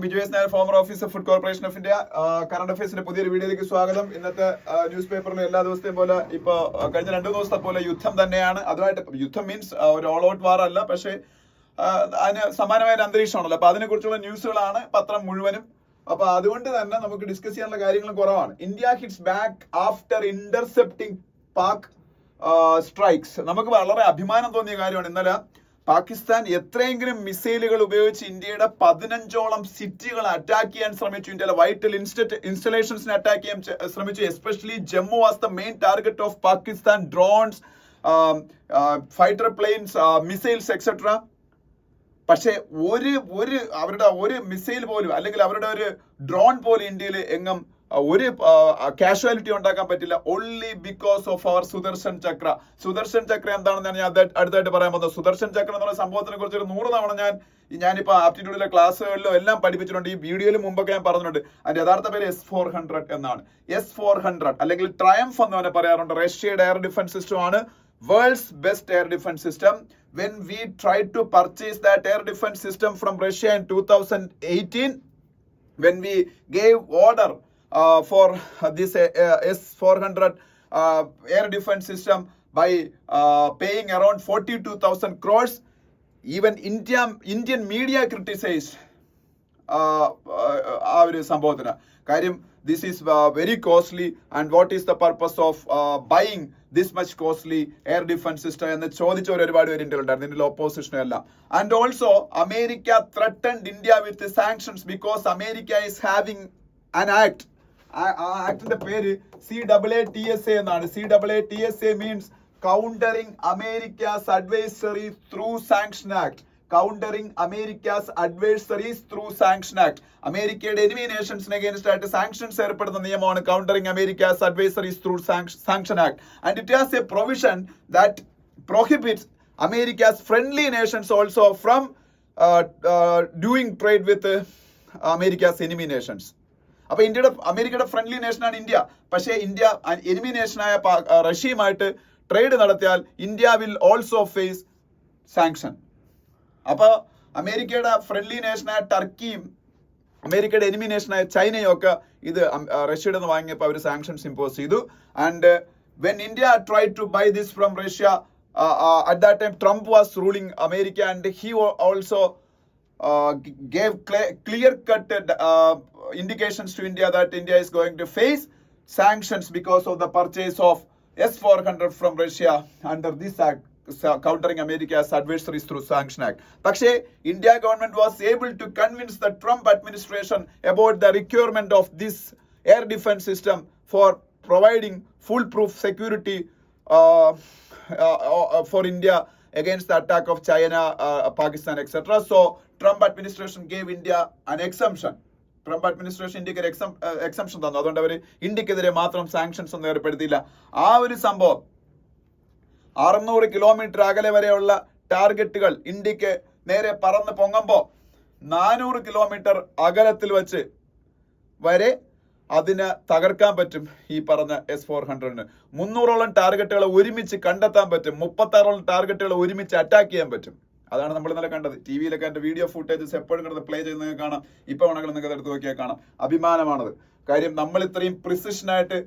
ബിജുഎസ് Nair, former officer Food Corporation of India. Current അഫയേഴ്സിന്റെ പുതിയൊരു വീഡിയോയിലേക്ക് സ്വാഗതം. ഇന്നത്തെ ന്യൂസ് പേപ്പറിൽ എല്ലാ ദിവസത്തെയും പോലെ ഇപ്പൊ കഴിഞ്ഞ 2 ദിവസത്തെ പോലെ യുദ്ധം തന്നെയാണ്. അതുമായിട്ട് യുദ്ധം മീൻസ് ഒരു ഓൾ ഔട്ട് വാർ അല്ല, പക്ഷേ അതിന് സമാനമായ ഒരു അന്തരീക്ഷമാണല്ലോ. അപ്പൊ അതിനെ കുറിച്ചുള്ള ന്യൂസുകളാണ് പത്രം മുഴുവനും. അപ്പൊ അതുകൊണ്ട് തന്നെ നമുക്ക് ഡിസ്കസ് ചെയ്യാനുള്ള കാര്യങ്ങളും കുറവാണ്. India hits back after intercepting Pak strikes. നമുക്ക് വളരെ അഭിമാനം തോന്നിയ കാര്യമാണ്. ഇന്നലെ പാകിസ്ഥാൻ എത്രയെങ്കിലും മിസൈലുകൾ ഉപയോഗിച്ച് ഇന്ത്യയുടെ 15ഓളം സിറ്റികൾ അറ്റാക്ക് ചെയ്യാൻ ശ്രമിച്ചു. ഇന്ത്യയിലെ വൈറ്റൽ ഇൻസ്റ്റലേഷൻസിനെ അറ്റാക്ക് ചെയ്യാൻ ശ്രമിച്ചു. Especially Jammu was the main target of Pakistan. Drones, fighter planes, missiles etcetera. പക്ഷെ അവരുടെ ഒരു മിസൈൽ പോലും അല്ലെങ്കിൽ അവരുടെ ഒരു ഡ്രോൺ പോലും ഇന്ത്യയിൽ എങ്ങും ഒരു കാഷ്വാലിറ്റി ഉണ്ടാക്കാൻ പറ്റില്ല. Only because of our Sudarshan Chakra. Sudarshan Chakra എന്താണെന്ന് ഞാൻ അടുത്തായിട്ട് പറയാൻ പോകുന്നത്. സുദർശൻ ചക്ര എന്ന് പറയുന്ന സംഭവത്തിനെ കുറിച്ച് ഒരു 100 തവണ ഞാനിപ്പോ ആപ്റ്റിറ്റ്യൂഡിലെ ക്ലാസ്സുകളിലും എല്ലാം പഠിപ്പിച്ചിട്ടുണ്ട്. ഈ വീഡിയോയിൽ മുമ്പൊക്കെ ഞാൻ പറഞ്ഞിട്ടുണ്ട്. അതിന്റെ യഥാർത്ഥ പേര് S-400 എന്നാണ്. S-400 അല്ലെങ്കിൽ ട്രയംഫ് എന്ന് തന്നെ പറയാറുണ്ട്. റഷ്യയുടെ എയർ ഡിഫൻസ് സിസ്റ്റം ആണ്. Worlds best air defence system. When we tried to purchase that air defense system from Russia in 2018, when we gave order for this S-400 air defense system by paying around 42,000 crores, even Indian media criticized ആ ഒരു സംഭവത്തിന്. കാര്യം this is very costly, and what is the purpose of buying this much costly air defense system എന്ന് ചോദിച്ചവർ ഒരുപാട് പേര് ഇന്ത്യയിലുണ്ടായിരുന്നു, ഇതിന്റെ ഓപ്പോസിഷനും എല്ലാം. And also America threatened India with the sanctions because America is having an act. ആ ആക്ടിന്റെ പേര് CAATSA എന്നാണ്. CAATSA means Countering America's Adversary Through Sanction Act. Countering America's adversaries through Sanction Act. അമേരിക്കയുടെ enemy നേഷൻസിന് അഗൈൻസ്റ്റ് ആയിട്ട് sanctions ഏർപ്പെടുന്ന നിയമമാണ് countering America's adversaries through sanction act. And it has a provision that prohibits America's friendly nations also from doing trade with America's enemy nations. അപ്പൊ അമേരിക്കയുടെ friendly നേഷനാണ് India. പക്ഷേ India enemy നേഷനായ റഷ്യയുമായിട്ട് ട്രേഡ് നടത്തിയാൽ India will also face sanction. അപ്പൊ അമേരിക്കയുടെ ഫ്രണ്ട്ലി നേഷനായ ടർക്കിയും അമേരിക്കയുടെ എനിമി നേഷനായ ചൈനയും ഒക്കെ ഇത് റഷ്യയുടെ നിന്ന് വാങ്ങിയപ്പോൾ അവർ സാങ്ഷൻസ് ഇമ്പോസ് ചെയ്തു. And when India tried to buy this from Russia, at that time Trump was ruling America, and he also gave clear-cut indications to India that India is going to face sanctions because of the purchase of S-400 from Russia under this act, Countering America's Adversaries Through Sanction Act. പക്ഷേ India government was able to convince the Trump administration about the requirement of this air defense system for providing foolproof security for India against the attack of China, Pakistan, etc. So Trump administration gave India an exemption. Trump administration ഇന്ത്യക്ക് ഒരു exemption തന്നു. അതുകൊണ്ട് അവർ ഇന്ത്യക്കെതിരെ മാത്രം sanctions ഒന്നും ഏർപ്പെടുത്തിയില്ല. ആ ഒരു സംഭവം 600 കിലോമീറ്റർ അകലെ വരെയുള്ള ടാർഗറ്റുകൾ ഇന്ത്യക്ക് നേരെ പറന്ന് പൊങ്ങുമ്പോൾ 400 കിലോമീറ്റർ അകലത്തിൽ വെച്ച് വരെ അതിന് തകർക്കാൻ പറ്റും. ഈ പറഞ്ഞ S-400-ന് 300ഓളം ടാർഗറ്റുകളെ ഒരുമിച്ച് കണ്ടെത്താൻ പറ്റും. 36ഓളം ടാർഗറ്റുകളെ ഒരുമിച്ച് അറ്റാക്ക് ചെയ്യാൻ പറ്റും. അതാണ് നമ്മൾ ഇന്നലെ കണ്ടത്. ടി-വിയിലൊക്കെ എൻ്റെ വീഡിയോ ഫുട്ടേജസ് എപ്പോഴും കിടന്ന് പ്ലേ ചെയ്ത് നിങ്ങൾക്ക് കാണാം. ഇപ്പൊ വേണമെങ്കിൽ നിങ്ങൾക്ക് എടുത്ത് നോക്കിയാൽ കാണാം. അഭിമാനമാണത്. കാര്യം നമ്മൾ ഇത്രയും പ്രിസിഷനായിട്ട്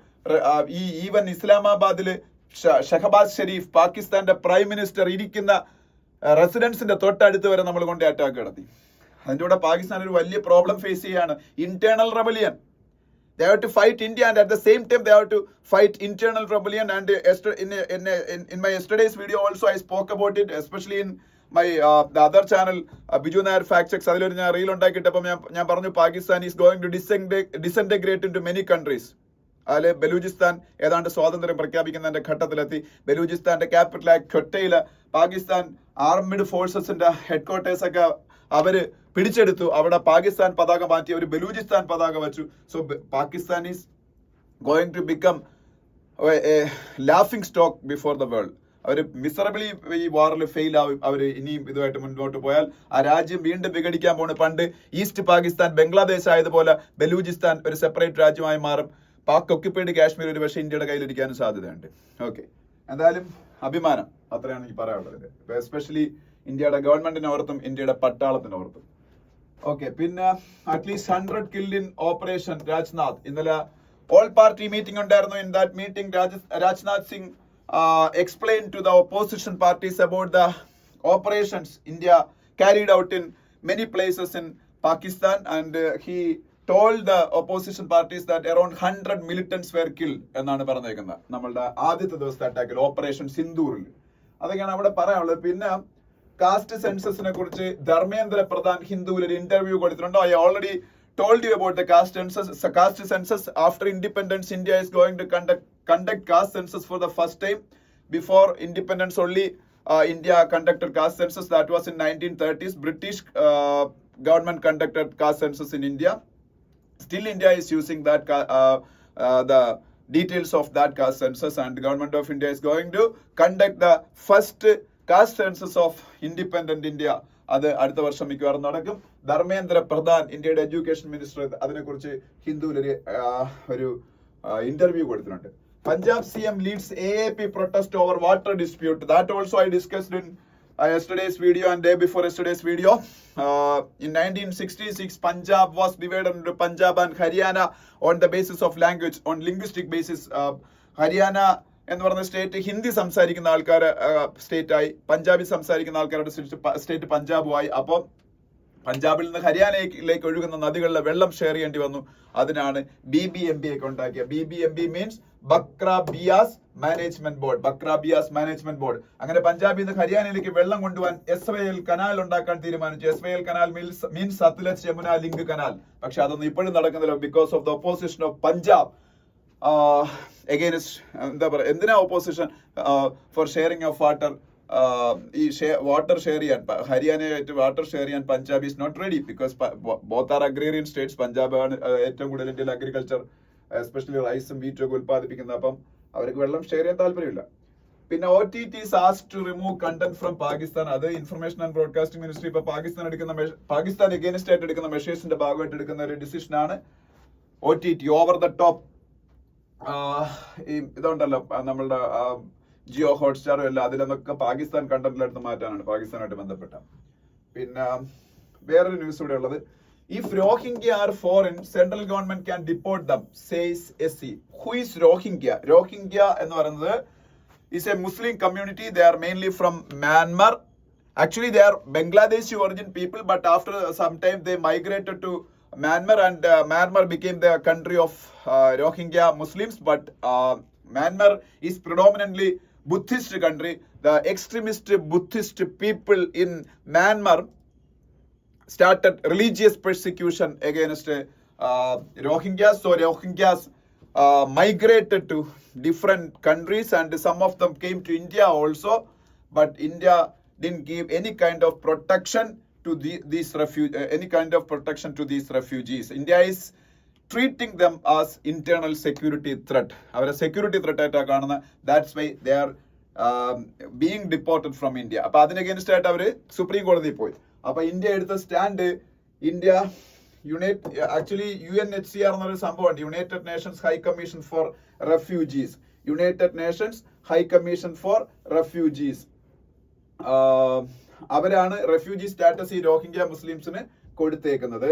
ഈ ഈവൻ ഇസ്ലാമാബാദില് ഷഹബാസ് ഷെരീഫ്, പാകിസ്ഥാന്റെ പ്രൈം മിനിസ്റ്റർ ഇരിക്കുന്ന റെസിഡൻസിന്റെ തൊട്ടടുത്ത് വരെ നമ്മൾ കൊണ്ട് അറ്റാക്ക് നടത്തി. അതിൻ്റെ കൂടെ പാകിസ്ഥാൻ ഒരു വലിയ പ്രോബ്ലം ഫേസ് ചെയ്യാണ്. Internal rebellion. They have to fight India, and at the same time they have to fight internal rebellion. And in my yesterday's video also I spoke about it, especially in my the other channel Biju Nair Fact Checks. അതിലൊരു ഞാൻ reel ഉണ്ടാക്കിയിട്ടപ്പോൾ ഞാൻ പറഞ്ഞു Pakistan is going to disintegrate into many countries. അതിൽ ബലൂചിസ്ഥാൻ ഏതാണ്ട് സ്വാതന്ത്ര്യം പ്രഖ്യാപിക്കുന്നതിന്റെ ഘട്ടത്തിലെത്തി. ബലൂചിസ്ഥാന്റെ ക്യാപിറ്റലായ ക്വറ്റയില് Pakistan ആർമിഡ് ഫോഴ്സസിന്റെ headquarters ഒക്കെ അവര് പിടിച്ചെടുത്തു. അവിടെ പാകിസ്ഥാൻ പതാക മാറ്റി അവർ ബലൂചിസ്ഥാൻ പതാക വെച്ചു. So Pakistan is going to become a laughing stock before the world. അവർ മിസറബിളി ഈ വാറിൽ ഫെയിൽ ആവും. അവർ ഇനിയും ഇതുമായിട്ട് മുന്നോട്ട് പോയാൽ ആ രാജ്യം വീണ്ടും വിഘടിക്കാൻ പോണ്. പണ്ട് ഈസ്റ്റ് പാകിസ്ഥാൻ ബംഗ്ലാദേശ് ആയതുപോലെ ബലൂചിസ്ഥാൻ ഒരു സെപ്പറേറ്റ് രാജ്യമായി മാറും. പാക് ഒക്യുപ്പൈഡ് കാശ്മീർ ഒരു പക്ഷേ ഇന്ത്യയുടെ കയ്യിലിരിക്കാനും സാധ്യതയുണ്ട്. ഓക്കെ, എന്തായാലും അഭിമാനം, അത്രയാണ് എനിക്ക് പറയാനുള്ളത്. എസ്പെഷ്യലി ഇന്ത്യയുടെ ഗവൺമെന്റിനോർത്തും ഇന്ത്യയുടെ പട്ടാളത്തിനോർത്തും. ഓക്കെ, പിന്നെ at least 100 killed in operation Rajnath. ഇന്നലെ ഓൾ പാർട്ടി മീറ്റിംഗ് ഉണ്ടായിരുന്നു. In that meeting Rajnath Singh explained to the opposition parties about the operations India carried out in many places in Pakistan, and he told the opposition parties that around 100 militants were killed എന്നാണ് പറഞ്ഞേക്കുന്നത് നമ്മളുടെ ആദ്യത്തെ ദിവസത്തെ അറ്റാക്കിൽ, operation സിന്ദൂറിൽ. അതൊക്കെയാണ് അവിടെ പറയാനുള്ളത്. പിന്നെ cast സെൻസസിനെ കുറിച്ച് ധർമ്മേന്ദ്ര പ്രധാൻ ഹിന്ദുവിൽ ഒരു ഇന്റർവ്യൂ കൊടുത്തിട്ടുണ്ട്. I already told you about the caste census. After independence, India is going to conduct caste census for the first time. Before independence, only India conducted caste census. That was in 1930s. British government conducted caste census in India. Still, India is using that the details of that caste census, and the government of India is going to conduct the first caste census of independent India. അത് അടുത്ത വർഷം മിക്കവാറും നടക്കും. ധർമ്മേന്ദ്ര പ്രധാൻ, ഇന്ത്യയുടെ education minister, അതിനെക്കുറിച്ച് ഹിന്ദുവിൽ ഒരു interview കൊടുത്തിട്ടുണ്ട്. Punjab CM leads AAP protest over water dispute. That also I discussed in yesterday's video and day before yesterday's video. In 1966, Punjab was divided into Punjab and Haryana on the basis of language, on linguistic basis. Haryana എന്ന് പറയുന്ന state Hindi സംസാരിക്കുന്ന ആൾക്കാർ state ആയി, പഞ്ചാബി സംസാരിക്കുന്ന ആൾക്കാരുടെ state പഞ്ചാബുമായി. അപ്പോൾ പഞ്ചാബിൽ നിന്ന് ഹരിയാനയിലേക്ക് ഒഴുകുന്ന നദികളിലെ വെള്ളം ഷെയർ ചെയ്യേണ്ടി വന്നു. അതിനാണ് BBMP ഒക്കെ ഉണ്ടാക്കിയ. BBMP means Bhakra Beas Management Board. Bhakra Beas Management Board. അങ്ങനെ പഞ്ചാബിൽ നിന്ന് ഹരിയാനയിലേക്ക് വെള്ളം കൊണ്ടുപോകാൻ SYL കനാൽ ഉണ്ടാക്കാൻ തീരുമാനിച്ചു. SYL canal means Sutlej Yamuna Link Canal. പക്ഷെ അതൊന്നും ഇപ്പോഴും നടക്കുന്നില്ല, because of the opposition of Punjab against എന്താ പറയുക, എന്തിനാ opposition for sharing of water. ഈ വാട്ടർ ഷെയർ ചെയ്യാൻ, ഹരിയാനയായിട്ട് വാട്ടർ ഷെയർ ചെയ്യാൻ Punjab is not ready, because both are agrarian states. പഞ്ചാബാണ് ഏറ്റവും കൂടുതൽ ഇന്ത്യയിൽ അഗ്രികൾച്ചർ, എസ്പെഷ്യലി റൈസും വീറ്റും ഒക്കെ ഉൽപ്പാദിപ്പിക്കുന്നത്. അപ്പം അവർക്ക് വെള്ളം ഷെയർ ചെയ്യാൻ താല്പര്യമില്ല. പിന്നെ OTTs asked to remove content from Pakistan. അത് ഇൻഫർമേഷൻ ആൻഡ് ബ്രോഡ്കാസ്റ്റിംഗ് മിനിസ്ട്രി ഇപ്പൊ പാകിസ്ഥാൻ എഗെയിൻസ്റ്റ് ആയിട്ട് എടുക്കുന്ന മെഷേഴ്സിന്റെ ഭാഗമായിട്ട് എടുക്കുന്ന ഒരു ഡിസിഷനാണ് OTT, ഓവർ ദ ടോപ്പ്. ഈ ഇതുണ്ടല്ലോ നമ്മളുടെ ജിയോ ഹോട്ട്സ്റ്റാറും എല്ലാം, അതിലൊക്കെ പാകിസ്ഥാൻ കണ്ടന്റിലെടുത്ത് മാറ്റാനാണ് പാകിസ്ഥാനായിട്ട് ബന്ധപ്പെട്ട. പിന്നെ വേറൊരു ന്യൂസ് ഇവിടെ ഉള്ളത്, if Rohingya are foreign, central government can deport them, says SC. Who is Rohingya? Rohingya എന്ന് പറയുന്നത് is a Muslim community. They are mainly from Myanmar. Actually, they are Bangladeshi origin people, but after some time they migrated to Myanmar, and Myanmar became the country of Rohingya Muslims. But Myanmar is predominantly Buddhist country. The extremist Buddhist people in Myanmar started religious persecution against Rohingyas. So Rohingyas migrated to different countries, and some of them came to India also, but India didn't give any kind of protection to these refugees. India is treating them as internal security threat. Our security threat ആയിട്ടാണ് കാണുന്നത്. That's why they are being deported from India. അപ്പൊ അതിന് against ആയിട്ട് അവര് supreme കോടതിയിൽ പോയി. അപ്പൊ India എടുത്ത സ്റ്റാൻഡ്, ഇന്ത്യ ആക്ച്വലി UNHCR എന്നൊരു സംഭവമുണ്ട്, United Nations High Commission for refugees. United Nations High Commission for refugees അവരാണ് റെഫ്യൂജി സ്റ്റാറ്റസ് ഈ റോഹിംഗ്യ മുസ്ലിംസിന് കൊടുത്തേക്കുന്നത്.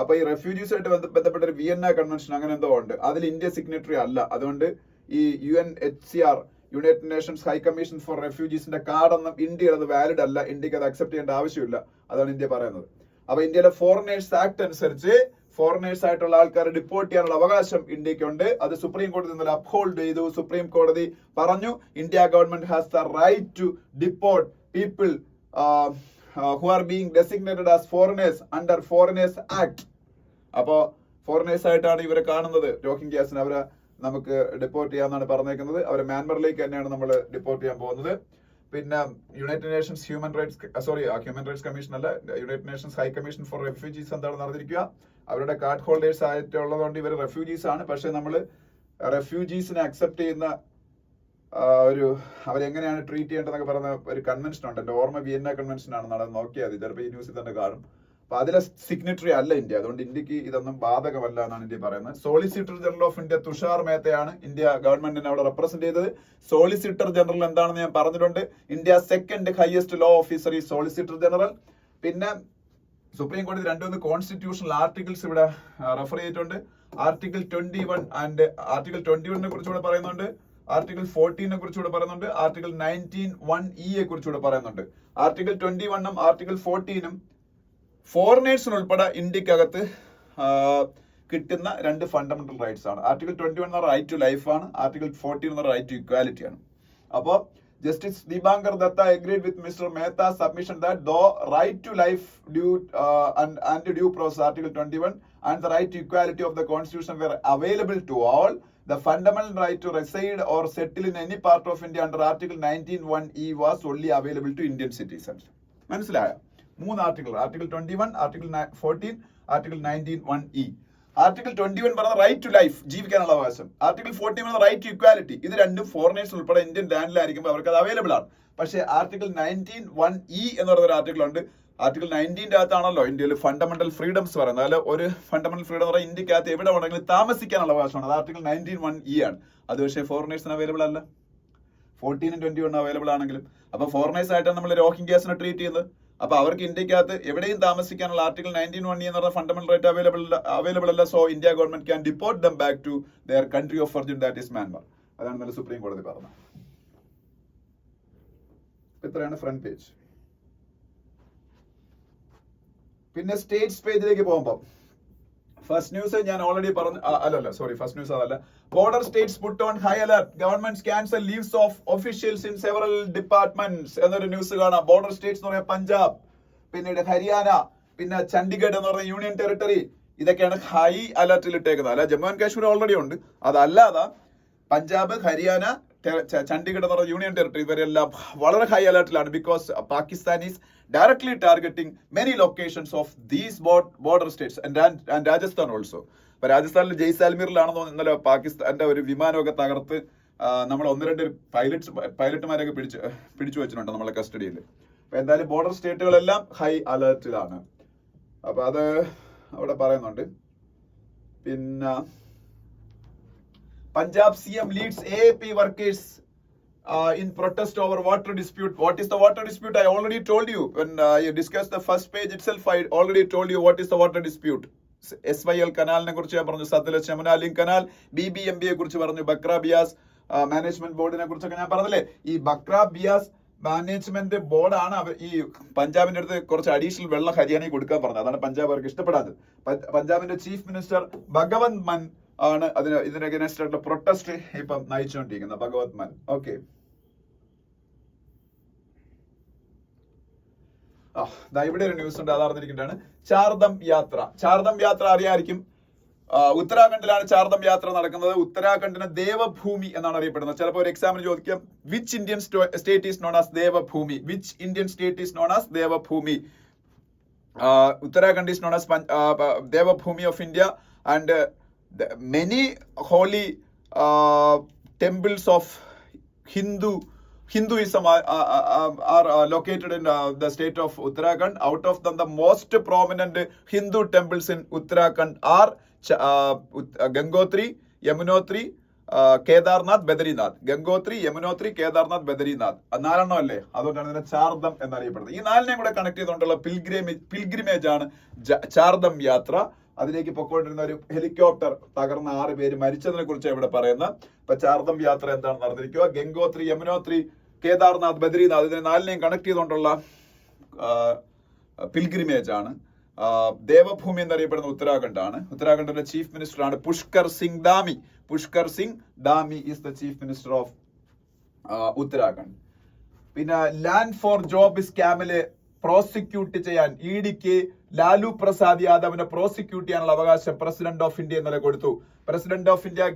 അപ്പൊ ഈ റെഫ്യൂജീസുമായിട്ട് ബന്ധപ്പെട്ട ഒരു വിയന്ന കൺവെൻഷൻ അങ്ങനെ എന്തോ ഉണ്ട്, അതിൽ ഇന്ത്യ സിഗ്നറ്ററി അല്ല. അതുകൊണ്ട് ഈ UNHCR, United Nations High Commission for റെഫ്യൂജീസിന്റെ കാർഡൊന്നും ഇന്ത്യയിൽ അത് വാലിഡ് അല്ല, ഇന്ത്യക്ക് അത് അക്സെപ്റ്റ് ചെയ്യേണ്ട ആവശ്യമില്ല. അതാണ് ഇന്ത്യ പറയുന്നത്. അപ്പൊ ഇന്ത്യയിലെ ഫോറിനേഴ്സ് ആക്ട് അനുസരിച്ച് ഫോറിനേഴ്സ് ആയിട്ടുള്ള ആൾക്കാരെ ഡിപ്പോർട്ട് ചെയ്യാനുള്ള അവകാശം ഇന്ത്യക്കുണ്ട്. അത് സുപ്രീം കോടതി ഇന്നലെ അപ്ഹോൾഡ് ചെയ്തു. സുപ്രീം കോടതി പറഞ്ഞു India government has the right to deport people who are being designated as foreigners under Foreigners Act. അപ്പോ ഫോറിനേഴ്സ് ആയിട്ടാണ് ഇവരെ കാണുന്നത് റോഹിംഗ്യാസിന്. അവരെ നമുക്ക് ഡിപ്പോർട്ട് ചെയ്യാന്നാണ് പറഞ്ഞേക്കുന്നത്. അവരെ മ്യാൻമറിലേക്ക് തന്നെയാണ് നമ്മൾ ഡിപ്പോർട്ട് ചെയ്യാൻ പോകുന്നത്. പിന്നെ United Nations Human Rights Commission അല്ല, United Nations High Commission for Refugees എന്താണെന്ന് അറിഞ്ഞിരിക്കുക. അവരുടെ കാർഡ് ഹോൾഡേഴ്സ് ആയിട്ടുള്ളതുകൊണ്ട് ഇവർ റെഫ്യൂജീസ് ആണ്. പക്ഷെ നമ്മൾ റെഫ്യൂജീസിനെ അക്സെപ്റ്റ് ചെയ്യുന്ന അവരെങ്ങനെയാണ് ട്രീറ്റ് ചെയ്യേണ്ടതെന്നൊക്കെ പറയുന്ന ഒരു കൺവെൻഷൻ ഉണ്ട്. എന്റെ ഓർമ്മ വിയന്ന കൺവെൻഷൻ ആണ്, നടന്ന് നോക്കിയാൽ മതി, ചിലപ്പോൾ ഈ ന്യൂസിൽ തന്നെ കാണും. അപ്പൊ അതിലെ സിഗ്നറ്ററി അല്ല ഇന്ത്യ. അതുകൊണ്ട് ഇന്ത്യക്ക് ഇതൊന്നും ബാധകമല്ല എന്നാണ് ഇന്ത്യ പറയുന്നത്. Solicitor general of India Tushar മേത്തയാണ് ഇന്ത്യ ഗവൺമെന്റിനെ അവിടെ റെപ്രസെന്റ് ചെയ്തത്. സോളിസിറ്റർ ജനറൽ എന്താണെന്ന് ഞാൻ പറഞ്ഞിട്ടുണ്ട്. India second highest law officer ഈ സോളിസിറ്റർ ജനറൽ. പിന്നെ സുപ്രീം കോടതി രണ്ടുമൂന്ന് കോൺസ്റ്റിറ്റ്യൂഷണൽ ആർട്ടിക്കിൾസ് ഇവിടെ റെഫർ ചെയ്തിട്ടുണ്ട്. ആർട്ടിക്കിൾ 21 ആൻഡ് ആർട്ടിക്കിൾ 21 കുറിച്ച് ഇവിടെ പറയുന്നുണ്ട്, ആർട്ടിക്കിൾ 14 കുറിച്ച് ഇവിടെ പറയുന്നുണ്ട്, ആർട്ടിക്കിൾ 19(1)(e) കുറിച്ച് ഇവിടെ പറയുന്നുണ്ട്. ആർട്ടിക്കിൾ 21 ആർട്ടിക്കിൾ 14 ഫോറിനേഴ്സിന് ഉൾപ്പെടെ ഇന്ത്യക്കകത്ത് കിട്ടുന്ന രണ്ട് ഫണ്ടമെന്റൽ റൈറ്റ്സ് ആണ്. ആർട്ടിക്കിൾ 21 എന്ന് പറഞ്ഞാൽ റൈറ്റ് ടു ലൈഫ് ആണ്, ആർട്ടിക്കിൾ 14 എന്ന് പറഞ്ഞാൽ റൈറ്റ് ടു ഇക്വാലിറ്റി ആണ്. അപ്പോൾ Justice Deepankar Datta agreed with Mr. Mehta's submission that the right to life and due process, Article 21, and the right to equality of the Constitution were available to all. The fundamental right to reside or settle in any part of India under Article 19(1)(e) was only available to Indian citizens. മനസ്സിലായോ? 3 article, article 21, article 14, article 19(1)(e). Article 21 പറയുന്ന right to life, ജീവിക്കാനുള്ള അവകാശം. Article 14 പറയുന്ന right to equality. ഇത് രണ്ടും foreigners ഉൾപ്പെടെ Indian ലാൻഡിലായിരിക്കുമ്പോൾ അവർക്ക് അത് അവൈലബിൾ ആണ്. പക്ഷേ ആർട്ടിക്കിൾ 19(1)(e) എന്ന് പറയുന്ന ഒരു ആർട്ടിക്കിൾ ഉണ്ട്. ആർട്ടിക്കിൾ 19ന്റെ അകത്താണല്ലോ ഇന്ത്യയിൽ ഫണ്ടമെന്റൽ ഫ്രീഡംസ് പറയുന്നത്. അതിൽ ഒരു ഫണ്ടമെന്റൽ ഫ്രീഡം എന്ന് പറയുന്നത് ഇന്ത്യക്കകത്ത് എവിടെ വേണമെങ്കിലും താമസിക്കാനുള്ള അവകാശമാണ്. അത് ആർട്ടിക്കിൾ 19(1)(e) ആണ്. അത് പക്ഷേ ഫോറിനേഴ്സിന് അവൈലബിൾ അല്ല. 14 21 അവൈലബിൾ ആണെങ്കിലും. അപ്പൊ ഫോറിനേഴ്സ് ആയിട്ടാണ് നമ്മൾ രോഹിംഗ്യാസിനെ ട്രീറ്റ് ചെയ്യുന്നത്. അപ്പൊ അവർക്ക് ഇന്ത്യക്കകത്ത് എവിടെയും താമസിക്കാനുള്ള ആർട്ടിക്കിൾ 19(1)(e) എന്ന് പറഞ്ഞ ഫണ്ടമെന്റൽ റൈറ്റ് അവൈലബിൾ അല്ല. So India government can deport them back to their country of origin, that is Myanmar. അതാണ് ഇന്നലെ സുപ്രീം കോടതി പറഞ്ഞത്. ഇത്രയാണ് ഫ്രണ്ട് പേജ്. പിന്നെ സ്റ്റേറ്റ്സ് പേജിലേക്ക് പോകുമ്പോൾ ഫസ്റ്റ് ന്യൂസ് ഞാൻ ഓൾറെഡി പറഞ്ഞു. ഫസ്റ്റ് ന്യൂസ് അതല്ല. Border States put on high alert, government cancel leaves of officials in several departments എന്നൊരു ന്യൂസ് കാണാം. ബോർഡർ സ്റ്റേറ്റ്സ് എന്ന് പറഞ്ഞാൽ പഞ്ചാബ്, പിന്നീട് ഹരിയാന, പിന്നെ ചണ്ഡീഗഡ് എന്ന് പറഞ്ഞ യൂണിയൻ ടെറിട്ടറി. ഇതൊക്കെയാണ് ഹൈ അലർട്ടിൽ ഇട്ടേക്കുന്നത്. അല്ല, ജമ്മു ആൻഡ് കാശ്മീർ ഓൾറെഡി ഉണ്ട്. അതല്ലാതെ പഞ്ചാബ്, ഹരിയാന, ചണ്ഡീഗഡ് എന്ന് പറഞ്ഞ യൂണിയൻ ടെറിട്ടറി ഇവരെല്ലാം വളരെ ഹൈ അലർട്ടിലാണ്. Because Pakistan is directly targeting many locations of these border states and Rajasthan also. അപ്പൊ രാജസ്ഥാനിൽ ജയ്സാൽമീറിലാണെന്നോ ഇന്നലെ പാകിസ്ഥാന്റെ ഒരു വിമാനമൊക്കെ തകർത്ത് നമ്മൾ 1-2 പൈലറ്റുമാരൊക്കെ പിടിച്ചു വെച്ചിട്ടുണ്ട് നമ്മളെ കസ്റ്റഡിയിൽ. അപ്പൊ എന്തായാലും ബോർഡർ സ്റ്റേറ്റുകളെല്ലാം ഹൈ അലർട്ടിലാണ്. അപ്പൊ അത് അവിടെ പറയുന്നുണ്ട്. പിന്നെ Punjab CM leads AAP workers in protest over water dispute. What is the water dispute? I already told you when you discussed the first page itself. I already told you what is the water dispute. SYL കനാലിനെ കുറിച്ച് ഞാൻ പറഞ്ഞു, Sutlej Yamuna Link canal, BBMB കുറിച്ച് പറഞ്ഞു, ബക്ര Beas management ബോർഡിനെ കുറിച്ചൊക്കെ ഞാൻ പറഞ്ഞില്ലേ. ഈ ബക്ര Beas management ബോർഡാണ് ഈ പഞ്ചാബിന്റെ അടുത്ത് കുറച്ച് അഡീഷണൽ വെള്ളം ഹരിയാനയ്ക്ക് കൊടുക്കാൻ പറഞ്ഞത്. അതാണ് പഞ്ചാബ് അവർക്ക് ഇഷ്ടപ്പെടാത്തത്. പഞ്ചാബിന്റെ ചീഫ് മിനിസ്റ്റർ ഭഗവന്ത് മാൻ ആണ് ഇതിന് അഗൈൻസ്റ്റ് ആയിട്ടുള്ള പ്രൊട്ടസ്റ്റ് ഇപ്പം നയിച്ചുകൊണ്ടിരിക്കുന്നത്. ഭഗവത് മാൻ. ഓക്കെ, ഇവിടെ ഒരു ന്യൂസ് ഉണ്ട്, അതറിഞ്ഞിരിക്കുന്നതാണ്. ചാർധം യാത്ര. ചാർധം യാത്ര അറിയായിരിക്കും. ഉത്തരാഖണ്ഡിലാണ് ചാർധം യാത്ര നടക്കുന്നത്. ഉത്തരാഖണ്ഡിന് ദേവഭൂമി എന്നാണ് അറിയപ്പെടുന്നത്. ചിലപ്പോൾ ഒരു എക്സാമിന് ചോദിക്കാം, which Indian state is known as Devbhoomi? Which Indian state is known as Devbhoomi? Uttarakhand is known as Devabhumi of India, and many holy temples of Hinduism are located in the state of Uttarakhand. Out of them, the most prominent Hindu temples in Uttarakhand are Gangotri, Yamunotri, Kedarnath, Badrinath. Gangotri, Yamunotri, Kedarnath, Badrinath. 4 എണ്ണം അല്ലേ? അതുകൊണ്ടാണ് ഇതിനെ ചാർധം എന്നറിയപ്പെടുന്നത്. ഈ 4നെയും കൂടെ connect ചെയ്തുകൊണ്ടുള്ള pilgrimage ആണ് ചാർധം യാത്ര. അതിലേക്ക് പൊക്കോണ്ടിരുന്ന ഒരു ഹെലികോപ്റ്റർ തകർന്ന 6 പേര് മരിച്ചതിനെ കുറിച്ച് ഇവിടെ പറയുന്നത്. അപ്പൊ ചാർധം യാത്ര എന്താണെന്ന് അറിഞ്ഞിരിക്കുക. ഗംഗോത്രി, യമുനോത്രി, കേദാർനാഥ്, ബദരിനാഥ്, ഇതിനെ 4നെയും കണക്ട് ചെയ്തുകൊണ്ടുള്ള പിൽഗ്രിമേജ് ആണ്. ദേവഭൂമി എന്നറിയപ്പെടുന്ന ഉത്തരാഖണ്ഡ് ആണ്. ഉത്തരാഖണ്ഡിന്റെ ചീഫ് മിനിസ്റ്റർ ആണ് Pushkar Singh Dhami. Pushkar Singh Dhami is the chief minister of Uttarakhand. പിന്നെ ലാൻഡ് ഫോർ ജോബ് സ്കാമില് പ്രോസിക്യൂട്ട് ചെയ്യാൻ ഇഡിക്ക് ലാലു പ്രസാദ് യാദവിനെ പ്രോസിക്യൂട്ട് ചെയ്യാനുള്ള അവകാശം പ്രസിഡന്റ് ഓഫ് ഇന്ത്യ ഇന്നലെ കൊടുത്തു. President of India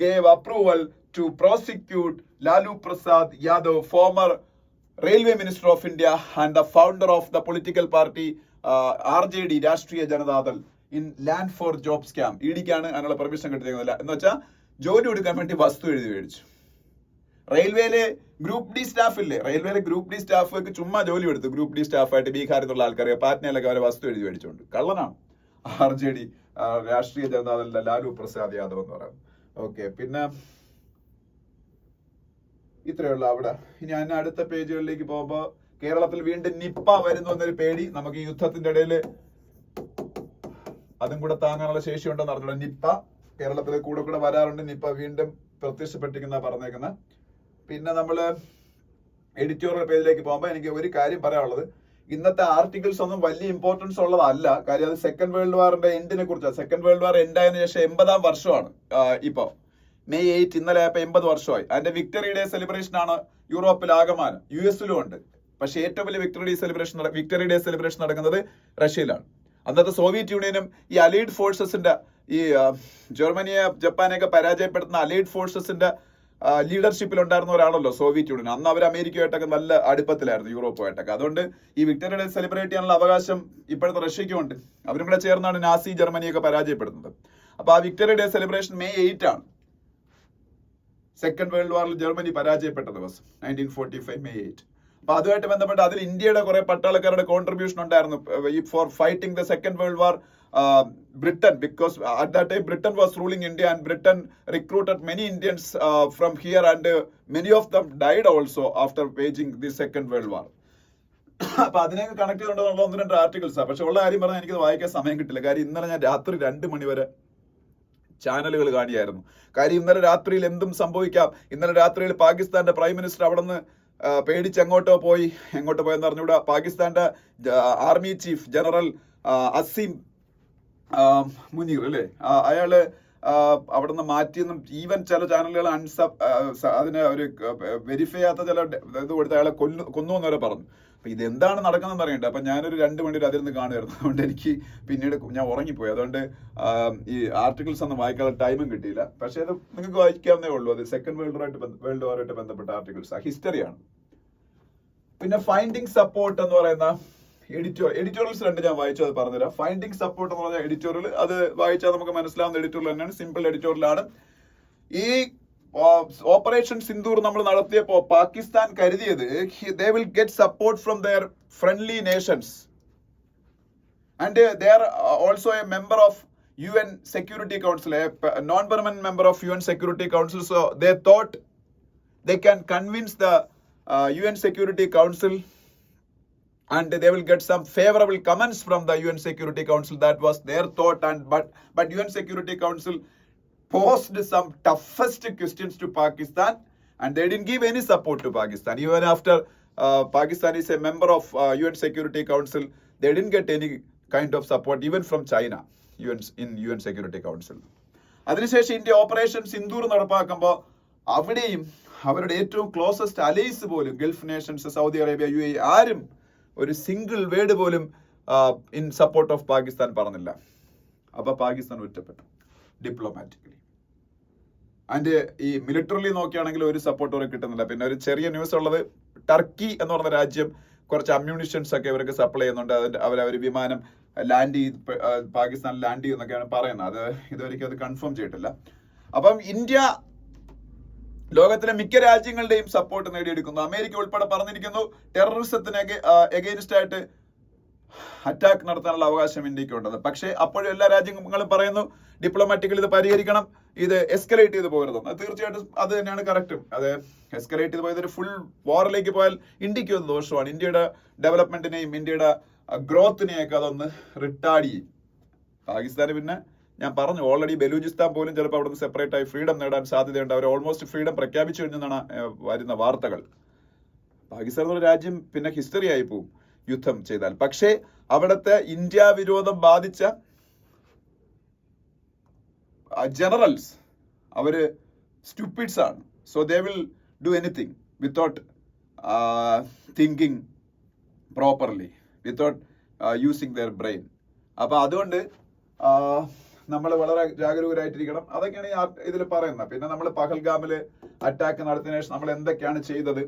gave approval to prosecute Lalu Prasad Yadav, former Railway Minister of India and the founder of the political party RJD, രാഷ്ട്രീയ Janata Dal, in land for job scam. ഇഡിക്കാണ് അതിനുള്ള പെർമിഷൻ കിട്ടിയിരിക്കുന്നില്ല. എന്ന് വെച്ചാൽ ജോലി കൊടുക്കാൻ വേണ്ടി വസ്തു എഴുതി മേടിച്ചു. റെയിൽവേയിലെ ഗ്രൂപ്പ് ഡി സ്റ്റാഫ് ഇല്ലേ, റെയിൽവേയിലെ ഗ്രൂപ്പ് ഡി സ്റ്റാഫൊക്കെ ചുമ്മാ ജോലി എടുത്തു. ഗ്രൂപ്പ് ഡി സ്റ്റാഫായിട്ട് ബീഹാറിൽ നിന്നുള്ള ആൾക്കാരെ പാറ്റ്നയിലൊക്കെ അവരെ വസ്തു എഴുതി മേടിച്ചുകൊണ്ട്. കള്ളനാണ് RJD, രാഷ്ട്രീയ ജനതാദളിന്റെ ലാലു പ്രസാദ് യാദവ് എന്ന് പറയുന്നത്. ഓക്കെ, പിന്നെ ഇത്രയുള്ള അവിടെ. ഇനി അതിന് അടുത്ത പേജുകളിലേക്ക് പോകുമ്പോൾ കേരളത്തിൽ വീണ്ടും നിപ്പ വരുന്നു എന്നൊരു പേടി നമുക്ക് ഈ യുദ്ധത്തിന്റെ ഇടയിൽ അതും കൂടെ താങ്ങാനുള്ള ശേഷി ഉണ്ടെന്ന് അറിഞ്ഞൂടാ. നിപ്പ കേരളത്തിൽ കൂടെ വരാറുണ്ട്. നിപ്പ വീണ്ടും പ്രത്യക്ഷപ്പെട്ടിരിക്കുന്ന പറഞ്ഞേക്കുന്നത്. പിന്നെ നമ്മള് എഡിറ്റോറിയൽ പേജിലേക്ക് പോകുമ്പോൾ എനിക്ക് ഒരു കാര്യം പറയാനുള്ളത്, ഇന്നത്തെ ആർട്ടിക്കിൾസ് ഒന്നും വലിയ ഇമ്പോർട്ടൻസ് ഉള്ളതല്ല. കാര്യം അത് സെക്കൻഡ് വേൾഡ് വാറിന്റെ എൻഡിനെ കുറിച്ചാണ്. സെക്കൻഡ് വേൾഡ് വാർ എൻഡ് ആയതിനു ശേഷം 80-ാം വർഷമാണ് ഇപ്പൊ. May 8 ഇന്നലെ ആയപ്പോ 80 വർഷമായി. അതിന്റെ വിക്ടറി ഡേ സെലിബ്രേഷൻ ആണ് യൂറോപ്പിൽ ആകമാനം. US-ലും ഉണ്ട്. പക്ഷേ ഏറ്റവും വലിയ വിക്ടറി ഡേ സെലിബ്രേഷൻ നടക്കുന്നത് റഷ്യയിലാണ്. അന്നത്തെ സോവിയറ്റ് യൂണിയനും ഈ അലൈഡ് ഫോഴ്സസിന്റെ ഈ ജർമ്മനിയെ ജപ്പാനെയൊക്കെ പരാജയപ്പെടുത്തുന്ന അലൈഡ് ഫോഴ്സസിന്റെ ലീഡർഷിപ്പിൽ ഉണ്ടായിരുന്ന ഒരാളല്ലോ സോവിയറ്റ് യൂണിയൻ. അന്ന് അവർ അമേരിക്കയുമായിട്ടൊക്കെ നല്ല അടുപ്പത്തിലായിരുന്നു, യൂറോപ്പുമായിട്ടൊക്കെ. അതുകൊണ്ട് ഈ വിക്ടറി ഡേ സെലിബ്രേറ്റ് ചെയ്യാനുള്ള അവകാശം ഇപ്പോഴത്തെ റഷ്യയ്ക്കും ഉണ്ട്. അവരും കൂടെ ചേർന്നാണ് നാസി ജർമ്മനിയൊക്കെ പരാജയപ്പെടുന്നത്. അപ്പൊ ആ വിക്ടറി ഡേ സെലിബ്രേഷൻ May 8 ആണ്. സെക്കൻഡ് വേൾഡ് വാറിൽ ജർമ്മനി പരാജയപ്പെട്ട ദിവസം 1945 May 8. അപ്പൊ അതുമായിട്ട് ബന്ധപ്പെട്ട് അതിൽ ഇന്ത്യയുടെ കുറെ പട്ടാളക്കാരുടെ കോൺട്രിബ്യൂഷൻ ഉണ്ടായിരുന്നു for fighting the second world war. Britain, because at that time Britain was ruling India and Britain recruited many Indians from here and many of them died also after waging the second world war. അപ്പൊ അതിനെയൊക്കെ connect ചെയ്തുകൊണ്ടുള്ള 1-2 ആർട്ടിക്കിൾസാണ്. പക്ഷെ ഉള്ള കാര്യം പറഞ്ഞാൽ എനിക്കത് വായിക്കാൻ സമയം കിട്ടില്ല. കാര്യം ഇന്നലെ ഞാൻ രാത്രി 2 മണി വരെ ചാനലുകൾ കാണുകയായിരുന്നു. കാര്യം ഇന്നലെ രാത്രിയിൽ എന്തും സംഭവിക്കാം. ഇന്നലെ രാത്രിയിൽ പാകിസ്ഥാന്റെ പ്രൈം മിനിസ്റ്റർ അവിടെ നിന്ന് പേടിച്ച് എങ്ങോട്ടോ പോയെന്ന് അറിഞ്ഞൂടാ. പാകിസ്ഥാന്റെ army chief general Asim Munir അല്ലേ, അയാള് അവിടെ നിന്ന് മാറ്റിയെന്നും ഈവൻ ചില ചാനലുകൾ അതിനെ ഒരു വെരിഫൈ ചെയ്യാത്ത ചില ഇത് കൊടുത്ത് അയാളെ കൊന്നു എന്നവരെ പറഞ്ഞു. അപ്പൊ ഇതെന്താണ് നടക്കുന്നതെന്ന് അറിയണ്ടേ. അപ്പൊ ഞാനൊരു 2 മണി അതിൽ നിന്ന് കാണുമായിരുന്നു. അതുകൊണ്ട് എനിക്ക് പിന്നീട് ഞാൻ ഉറങ്ങിപ്പോയി. അതുകൊണ്ട് ഈ ആർട്ടിക്കിൾസ് ഒന്നും വായിക്കാനുള്ള ടൈമും കിട്ടിയില്ല. പക്ഷെ അത് നിങ്ങൾക്ക് വായിക്കാവുന്നേ ഉള്ളൂ. അത് സെക്കൻഡ് വേൾഡ് വാറായിട്ട് ബന്ധപ്പെട്ട ആർട്ടിക്കിൾസ് ഹിസ്റ്ററിയാണ്. പിന്നെ ഫൈൻഡിങ് സപ്പോർട്ട് എന്ന് പറയുന്ന എഡിറ്റോറിയൽസ് 2 ഞാൻ വായിച്ചു, അത് പറഞ്ഞുതരാം. ഫൈൻഡിങ് സപ്പോർട്ട് എന്ന് പറഞ്ഞ എഡിറ്റോറിയൽ, അത് വായിച്ചാൽ നമുക്ക് മനസ്സിലാവുന്ന എഡിറ്റോറിയൽ തന്നെയാണ്. സിമ്പിൾ എഡിറ്റോറിയലാണ്. ഈ ഓപ്പറേഷൻ സിന്ദൂർ നമ്മൾ നടത്തിയപ്പോ പാകിസ്ഥാൻ കരുതിയത് they will get support from their friendly nations and they are also a member of UN Security Council, a non-permanent member of UN Security Council. So they thought they can convince the UN Security Council and they will get some favorable comments from the UN Security Council. That was their thought. And but UN Security Council posed some toughest questions to Pakistan and they didn't give any support to Pakistan. Even after Pakistan is a member of UN Security Council, they didn't get any kind of support even from China in UN Security Council. അതിനുശേഷം India operation Sindoor നടപ്പാക്കുമ്പോൾ അവിടെയും അവരുടെ ഏറ്റവും closest അലൈസ് പോലും Gulf Nations, Saudi Arabia, UAE ആരും ഒരു single word പോലും in support of Pakistan പറഞ്ഞില്ല. അപ്പൊ പാകിസ്ഥാൻ ഒറ്റപ്പെട്ടു ഡിപ്ലോമാറ്റിക്കലി. അതിന്റെ ഈ മിലിറ്ററിലി നോക്കുകയാണെങ്കിൽ ഒരു സപ്പോർട്ട് അവർക്ക് കിട്ടുന്നില്ല. പിന്നെ ഒരു ചെറിയ ന്യൂസ് ഉള്ളത്, ടർക്കി എന്ന് പറഞ്ഞ രാജ്യം കുറച്ച് അമ്യൂണിഷൻസ് ഒക്കെ ഇവർക്ക് സപ്ലൈ ചെയ്യുന്നുണ്ട്. അതിന്റെ അവർ വിമാനം പാകിസ്ഥാനിൽ ലാൻഡ് ചെയ്യുന്നൊക്കെയാണ് പറയുന്നത്. അത് ഇതുവരെയ്ക്കും അത് കൺഫേം ചെയ്തിട്ടില്ല. അപ്പം ഇന്ത്യ ലോകത്തിലെ മിക്ക രാജ്യങ്ങളുടെയും സപ്പോർട്ട് നേടിയെടുക്കുന്നു. അമേരിക്ക ഉൾപ്പെടെ പറഞ്ഞിരിക്കുന്നു ടെററിസത്തിന് എഗെയിൻസ്റ്റ് ആയിട്ട് അറ്റാക്ക് നടത്താനുള്ള അവകാശം ഇന്ത്യക്കുണ്ടെന്ന്. പക്ഷേ അപ്പോഴും എല്ലാ രാജ്യങ്ങളും പറയുന്നു ഡിപ്ലോമാറ്റിക്കലി ഇത് പരിഹരിക്കണം, ഇത് എസ്കലേറ്റ് ചെയ്ത് പോകരുതെന്ന്. തീർച്ചയായിട്ടും അത് തന്നെയാണ് കറക്റ്റും. അത് എസ്കലേറ്റ് ചെയ്ത് പോയത് ഒരു ഫുൾ വാറിലേക്ക് പോയാൽ ഇന്ത്യക്ക് ഒരു ദോഷമാണ്. ഇന്ത്യയുടെ ഡെവലപ്മെന്റിനെയും ഇന്ത്യയുടെ ഗ്രോത്തിനെയൊക്കെ അതൊന്ന് റിട്ടാർഡ് ചെയ്യും. പാകിസ്ഥാന് പിന്നെ ഞാൻ പറഞ്ഞു ഓൾറെഡി ബലൂചിസ്ഥാൻ പോലും ചിലപ്പോൾ അവിടെ നിന്ന് സെപ്പറേറ്റ് ആയി ഫ്രീഡം നേടാൻ സാധ്യതയുണ്ട്. അവർ ഓൾമോസ്റ്റ് ഫ്രീഡം പ്രഖ്യാപിച്ചു കഴിഞ്ഞെന്നാണ് വരുന്ന വാർത്തകൾ. പാകിസ്ഥാൻ എന്നൊരു രാജ്യം പിന്നെ ഹിസ്റ്ററി ആയി പോവും യുദ്ധം ചെയ്താൽ. പക്ഷേ അവിടുത്തെ ഇന്ത്യ വിരോധം ബാധിച്ച ജനറൽസ് അവര് സ്റ്റുപ്പിഡ്സ് ആണ്. So they will do anything without thinking properly, without using there brain. അപ്പൊ അതുകൊണ്ട് നമ്മൾ വളരെ ജാഗരൂകരായിട്ടിരിക്കണം. അതൊക്കെയാണ് ഇതിൽ പറയുന്നത്. പിന്നെ നമ്മൾ പഹൽഗാമില് അറ്റാക്ക് നടത്തിയതിനു ശേഷം നമ്മൾ എന്തൊക്കെയാണ് ചെയ്തത്,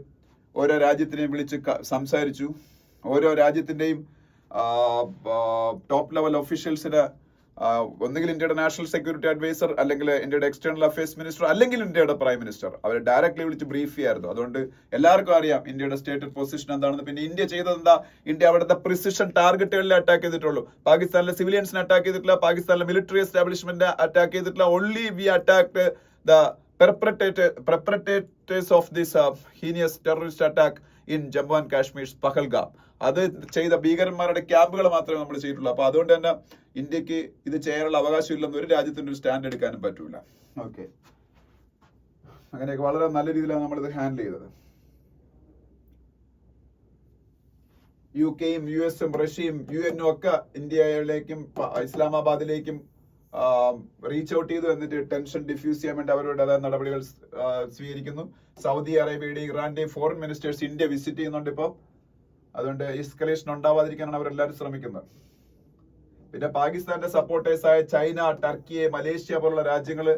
ഓരോ രാജ്യത്തിനെയും വിളിച്ച് സംസാരിച്ചു. ഓരോ രാജ്യത്തിന്റെയും ടോപ്പ് ലെവൽ ഒഫീഷ്യൽസിന് ഒന്നുകിൽ ഇന്ത്യയുടെ നാഷണൽ സെക്യൂരിറ്റി അഡ്വൈസർ, അല്ലെങ്കിൽ ഇന്ത്യയുടെ എക്സ്റ്റേണൽ അഫയേഴ്സ് മിനിസ്റ്റർ, അല്ലെങ്കിൽ ഇന്ത്യയുടെ പ്രൈം മിനിസ്റ്റർ അവരെ ഡയറക്ട്ലി വിളിച്ച് ബ്രീഫ് ചെയ്യായിരുന്നു. അതുകൊണ്ട് എല്ലാവർക്കും അറിയാം ഇന്ത്യയുടെ സ്റ്റേറ്റഡ് പൊസിഷൻ എന്താണെന്ന്. പിന്നെ ഇന്ത്യ ചെയ്തത് എന്താ, ഇന്ത്യ അവിടുത്തെ പ്രിസിഷൻ ടാർഗറ്റുകളിൽ അറ്റാക്ക് ചെയ്തിട്ടുള്ളൂ. പാകിസ്ഥാനിലെ സിവിലിയൻസിനെ അറ്റാക്ക് ചെയ്തിട്ടില്ല, പാകിസ്ഥാനിലെ മിലിറ്ററി എസ്റ്റാബ്ലിഷ്മെന്റ് അറ്റാക്ക് ചെയ്തിട്ടില്ല. Only we attacked the perpetrators of this heinous terrorist attack in Jammu and Kashmir Pahalgam. അത് ചെയ്ത ഭീകരന്മാരുടെ ക്യാമ്പുകൾ മാത്രമേ നമ്മൾ ചെയ്തിട്ടുള്ളൂ. അപ്പൊ അതുകൊണ്ട് തന്നെ ഇന്ത്യക്ക് ഇത് ചെയ്യാനുള്ള അവകാശമില്ലെന്ന് ഒരു രാജ്യത്തിന്റെ ഒരു സ്റ്റാൻഡ് എടുക്കാനും പറ്റൂല. ഓക്കെ, അങ്ങനെയൊക്കെ വളരെ നല്ല രീതിയിലാണ് നമ്മളിത് ഹാൻഡിൽ ചെയ്തത്. UK-യും US-ഉം റഷ്യയും UN-ഉം ഒക്കെ ഇന്ത്യയിലേക്കും ഇസ്ലാമാബാദിലേക്കും റീച്ച് ഔട്ട് ചെയ്തു. എന്നിട്ട് ടെൻഷൻ ഡിഫ്യൂസ് ചെയ്യാൻ വേണ്ടി അവരുടെ നടപടികൾ സ്വീകരിക്കുന്നു. സൗദി അറേബ്യയുടെയും ഇറാന്റെയും ഫോറിൻ മിനിസ്റ്റേഴ്സ് ഇന്ത്യ വിസിറ്റ് ചെയ്യുന്നുണ്ട് ഇപ്പോൾ. അതുകൊണ്ട് എസ്കലേഷൻ ഉണ്ടാവാതിരിക്കാനാണ് അവരെല്ലാവരും ശ്രമിക്കുന്നത്. പിന്നെ പാകിസ്ഥാന്റെ സപ്പോർട്ടേഴ്സായ ചൈന, ടർക്കി, മലേഷ്യ പോലുള്ള രാജ്യങ്ങൾ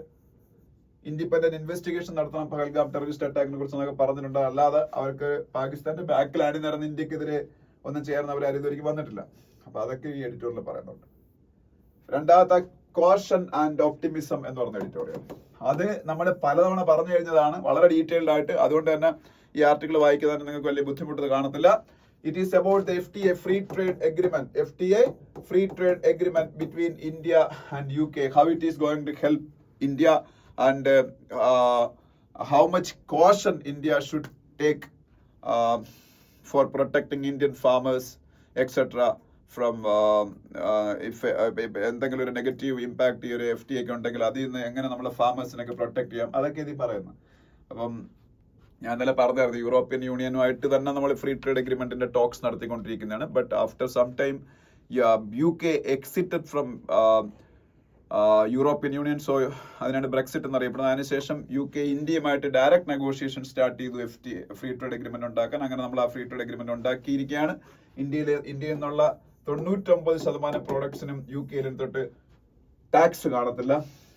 ഇൻഡിപെൻഡന്റ് ഇൻവെസ്റ്റിഗേഷൻ നടത്തണം പഹൽഗാം ടെററിസ്റ്റ് അറ്റാക്കിനെ കുറിച്ച് എന്നൊക്കെ പറഞ്ഞിട്ടുണ്ട്. അല്ലാതെ അവർക്ക് പാകിസ്ഥാന്റെ ബാക്കിൽ അണിനിരന്ന് ഇന്ത്യക്കെതിരെ ഒന്നും ചേർന്ന് അവർ ഇതുവരെയ്ക്ക് വന്നിട്ടില്ല. അപ്പൊ അതൊക്കെ ഈ എഡിറ്റോറിയൽ പറയുന്നുണ്ട്. രണ്ടാമത്തെ കോഷൻ ആൻഡ് ഓപ്റ്റിമിസം എന്ന് പറഞ്ഞ എഡിറ്റോറിയൽ, അത് നമ്മൾ പലതവണ പറഞ്ഞു കഴിഞ്ഞതാണ് വളരെ ഡീറ്റെയിൽഡ് ആയിട്ട്. അതുകൊണ്ട് തന്നെ ഈ ആർട്ടിക്കിൾ വായിക്കാൻ നിങ്ങൾക്ക് വലിയ ബുദ്ധിമുട്ട് കാണത്തില്ല. It is about the FTA free trade agreement. FTA free trade agreement between India and UK. How it is going to help India and how much caution India should take for protecting Indian farmers, etc. from if എന്തെങ്കിലും ഒരു negative impact ഈ ഒരു FTA ഒക്കെ ഉണ്ടെങ്കിൽ അതിൽ നിന്ന് എങ്ങനെ നമ്മളെ ഫാമേഴ്സിനൊക്കെ പ്രൊട്ടക്ട് ചെയ്യാം, അതൊക്കെ ഇതിൽ പറയുന്നു. അപ്പം ഞാൻ ഇന്നലെ പറഞ്ഞായിരുന്നു യൂറോപ്യൻ യൂണിയനുമായിട്ട് തന്നെ നമ്മൾ ഫ്രീ ട്രേഡ് അഗ്രിമെന്റിന്റെ ടോക്സ് നടത്തിക്കൊണ്ടിരിക്കുന്നതാണ്. But after some time UK exited from European Union. So അതിനാണ് ബ്രെക്സിറ്റ് എന്നറിയപ്പെടുന്നത്. അതിനുശേഷം UK ഇന്ത്യയുമായിട്ട് ഡയറക്റ്റ് നെഗോഷിയേഷൻ സ്റ്റാർട്ട് ചെയ്തു FTA ഫ്രീ ട്രേഡ് അഗ്രിമെന്റ് ഉണ്ടാക്കാൻ. അങ്ങനെ നമ്മൾ ആ ഫ്രീ ട്രേഡ് അഗ്രിമെന്റ് ഉണ്ടാക്കിയിരിക്കുകയാണ്. ഇന്ത്യയിൽ നിന്നുള്ള 99% പ്രോഡക്ട്സിനും UK-ലും തൊട്ട് ടാക്സ് കാണത്തില്ല.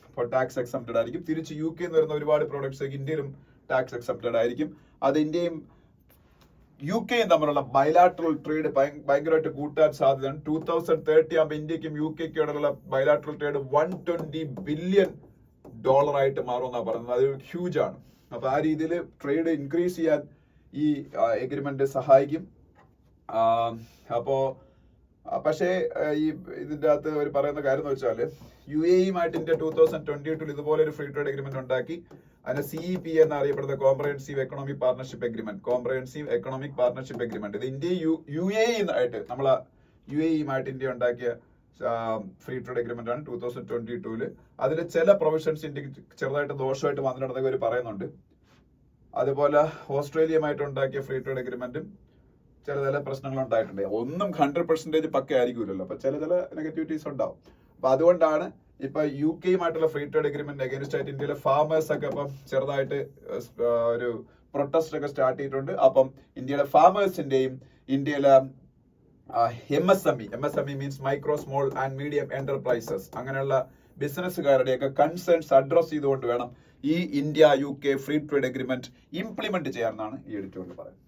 അപ്പോൾ ടാക്സ് എക്സംപ്റ്റഡ് ആയിരിക്കും. തിരിച്ച് UK എന്ന് വരുന്ന ഒരുപാട് പ്രോഡക്ട്സ് ഇന്ത്യയിലും ടാക്സ് എക്സെപ്റ്റഡ് ആയിരിക്കും. അത് ഇന്ത്യയും UK-യും തമ്മിലുള്ള ബൈലാറ്ററൽ ട്രേഡ് ഭയങ്കരമായിട്ട് കൂട്ടാൻ സാധ്യതയാണ്. 2030 ആകുമ്പോൾ ഇന്ത്യക്കും UK-ക്കും ബൈലാറ്ററൽ ട്രേഡ് $120 ബില്യൺ ആയിട്ട് മാറുമെന്നാണ് പറയുന്നത്. അത് ഹ്യൂജ് ആണ്. അപ്പൊ ആ രീതിയിൽ ട്രേഡ് ഇൻക്രീസ് ചെയ്യാൻ ഈ എഗ്രിമെന്റ് സഹായിക്കും. അപ്പോ പക്ഷേ ഈ ഇതിന്റെ അകത്ത് അവർ പറയുന്ന കാര്യം എന്ന് വെച്ചാൽ UAE-യുമായിട്ട് ഇന്ത്യ 2022 ഇതുപോലെ ഒരു ഫ്രീ ട്രേഡ് അഗ്രിമെന്റ് ഉണ്ടാക്കി. അതിന് CEP എന്നറിയപ്പെടുന്ന കോംപ്രഹെൻസീവ് എക്കണോമിക് പാർട്ണർഷിപ്പ് അഗ്രിമെന്റ്. ഇത് ഇന്ത്യ UAE ആയിട്ട് നമ്മളെ UAE-യുമായിട്ട് ഇന്ത്യ ഉണ്ടാക്കിയ ഫ്രീ ട്രേഡ് അഗ്രിമെന്റ് ആണ് 2022. അതിൽ ചില പ്രൊവിഷൻസ് ഇന്ത്യക്ക് ചെറുതായിട്ട് ദോഷമായിട്ട് വന്നിട്ടുണ്ടെന്ന് അവർ പറയുന്നുണ്ട്. അതുപോലെ ഓസ്ട്രേലിയയുമായിട്ട് ഉണ്ടാക്കിയ ഫ്രീ ട്രേഡ് അഗ്രിമെന്റും ചില പ്രശ്നങ്ങൾ ഉണ്ടായിട്ടുണ്ട്. ഒന്നും 100% പക്ക ആയിരിക്കുമല്ലോ. അപ്പൊ ചില നെഗറ്റിവിറ്റീസ് ഉണ്ടാവും. അപ്പൊ അതുകൊണ്ടാണ് ഇപ്പൊ UK-യുമായിട്ടുള്ള ഫ്രീ ട്രേഡ് അഗ്രിമെന്റ് അഗേൻസ്റ്റ് ആയിട്ട് ഇന്ത്യയിലെ ഫാമേഴ്സ് ഒക്കെ ഇപ്പം ചെറുതായിട്ട് ഒരു പ്രൊട്ടസ്റ്റ് ഒക്കെ സ്റ്റാർട്ട് ചെയ്തിട്ടുണ്ട്. അപ്പം ഇന്ത്യയിലെ ഫാമേഴ്സിന്റെയും ഇന്ത്യയിലെ MSME means micro small and medium enterprises അങ്ങനെയുള്ള ബിസിനസ്സുകാരുടെയൊക്കെ കൺസേൺസ് അഡ്രസ് ചെയ്തുകൊണ്ട് വേണം ഈ India UK free trade agreement implement ചെയ്യാമെന്നാണ് ഈ എഡിറ്റോറിയൽ പറയുന്നത്.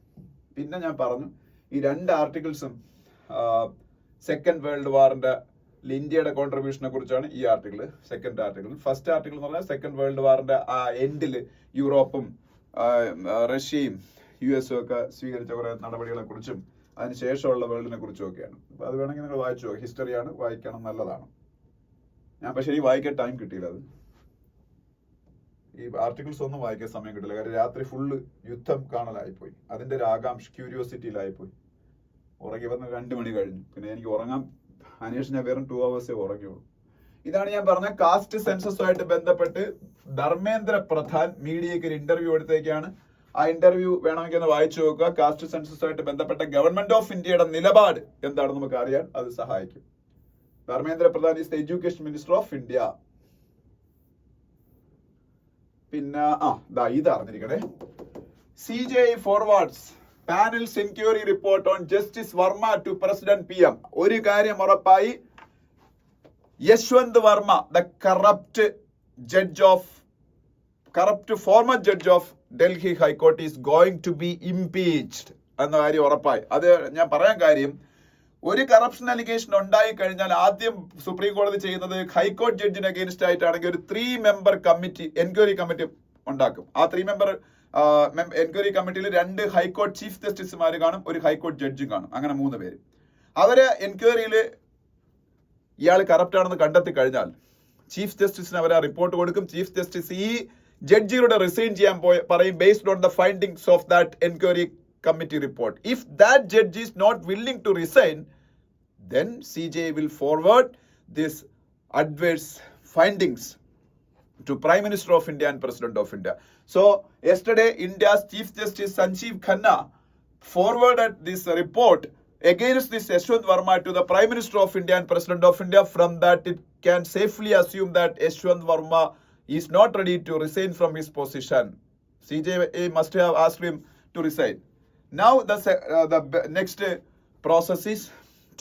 പിന്നെ ഞാൻ പറഞ്ഞു ഈ രണ്ട് ആർട്ടിക്കിൾസും സെക്കൻഡ് വേൾഡ് വാറിന്റെ ഇന്ത്യയുടെ കോൺട്രിബ്യൂഷനെ കുറിച്ചാണ് ഈ article. Second article, first article എന്ന് പറഞ്ഞാൽ സെക്കൻഡ് വേൾഡ് വാറിന്റെ ആ എൻഡിൽ യൂറോപ്പും റഷ്യയും US-ഉം ഒക്കെ സ്വീകരിച്ച കുറെ നടപടികളെ കുറിച്ചും അതിനുശേഷമുള്ള വേൾഡിനെ കുറിച്ചും ഒക്കെയാണ്. അപ്പൊ അത് വേണമെങ്കിൽ നിങ്ങൾ വായിച്ചോ. ഹിസ്റ്ററിയാണ്, വായിക്കണം, നല്ലതാണ്. ഞാൻ പക്ഷേ ഈ വായിക്കാൻ ടൈം കിട്ടിയില്ല. അത് ഈ ആർട്ടിക്കിൾസ് ഒന്നും വായിക്കാൻ സമയം കിട്ടില്ല. കാര്യം രാത്രി ഫുള്ള് യുദ്ധം കാണലായിപ്പോയി. അതിന്റെ ഒരു ആകാംക്ഷ ക്യൂരിയോസിറ്റിയിലായിപ്പോയി. ഉറങ്ങി വന്ന് 2 മണി കഴിഞ്ഞു. പിന്നെ എനിക്ക് ഉറങ്ങാൻ അതിനുശേഷം ഞാൻ വെറും 2 hours ഉറങ്ങിയുള്ളൂ. ഇതാണ് ഞാൻ പറഞ്ഞ കാസ്റ്റ് സെൻസസുമായിട്ട് ബന്ധപ്പെട്ട് ധർമ്മേന്ദ്ര പ്രധാൻ മീഡിയയ്ക്ക് ഒരു ഇന്റർവ്യൂ എടുത്തേക്കാണ്. ആ ഇന്റർവ്യൂ വേണമെങ്കിൽ ഒന്ന് വായിച്ചു നോക്കുക. കാസ്റ്റ് സെൻസസുമായിട്ട് ബന്ധപ്പെട്ട ഗവൺമെന്റ് ഓഫ് ഇന്ത്യയുടെ നിലപാട് എന്താണെന്ന് നമുക്ക് അറിയാൻ അത് സഹായിക്കും. Dharmendra Pradhan is the education minister of India. പിന്നെ ഇത് അറിഞ്ഞിരിക്കണേ. CJI forwards panel's enquiry report on justice Varma to president PM. ഒരു കാര്യം ഉറപ്പായി, Yashwant Varma, the corrupt former judge of Delhi high court is going to be impeached എന്ന കാര്യം ഉറപ്പായി. അത് ഞാൻ പറയാൻ കാര്യം, ഒരു കറപ്ഷൻ അലിഗേഷൻ ഉണ്ടായി കഴിഞ്ഞാൽ ആദ്യം സുപ്രീം കോടതി ചെയ്യുന്നത് ഹൈക്കോടതി ജഡ്ജിന് അഗേൻസ്റ്റ് ആയിട്ടാണെങ്കിൽ ഒരു 3-member കമ്മിറ്റി, എൻക്വയറി കമ്മിറ്റി ഉണ്ടാക്കും. ആ 3-member എൻക്വയറി കമ്മിറ്റിയിൽ 2 ഹൈക്കോടതി ചീഫ് ജസ്റ്റിസുമാർ കാണും, ഒരു ഹൈക്കോടതി ജഡ്ജും കാണും. അങ്ങനെ 3 പേര്. അവര് എൻക്വയറിയിൽ ഇയാൾ കറപ്റ്റ് ആണെന്ന് കണ്ടെത്തി കഴിഞ്ഞാൽ ചീഫ് ജസ്റ്റിസിന് അവർ ആ റിപ്പോർട്ട് കൊടുക്കും. ചീഫ് ജസ്റ്റിസ് ഈ ജഡ്ജിയുടെ റിസൈൻ ചെയ്യാൻ പറയും based on the findings of that enquiry committee report. If that judge is not willing to resign, then CJI will forward this adverse findings to Prime Minister of India and President of India. So yesterday, India's Chief Justice Sanjeev Khanna forwarded this report against this Yashwant Verma to the Prime Minister of India and President of India. From that, it can safely assume that Yashwant Verma is not ready to resign from his position. CJI must have asked him to resign. Now the next process is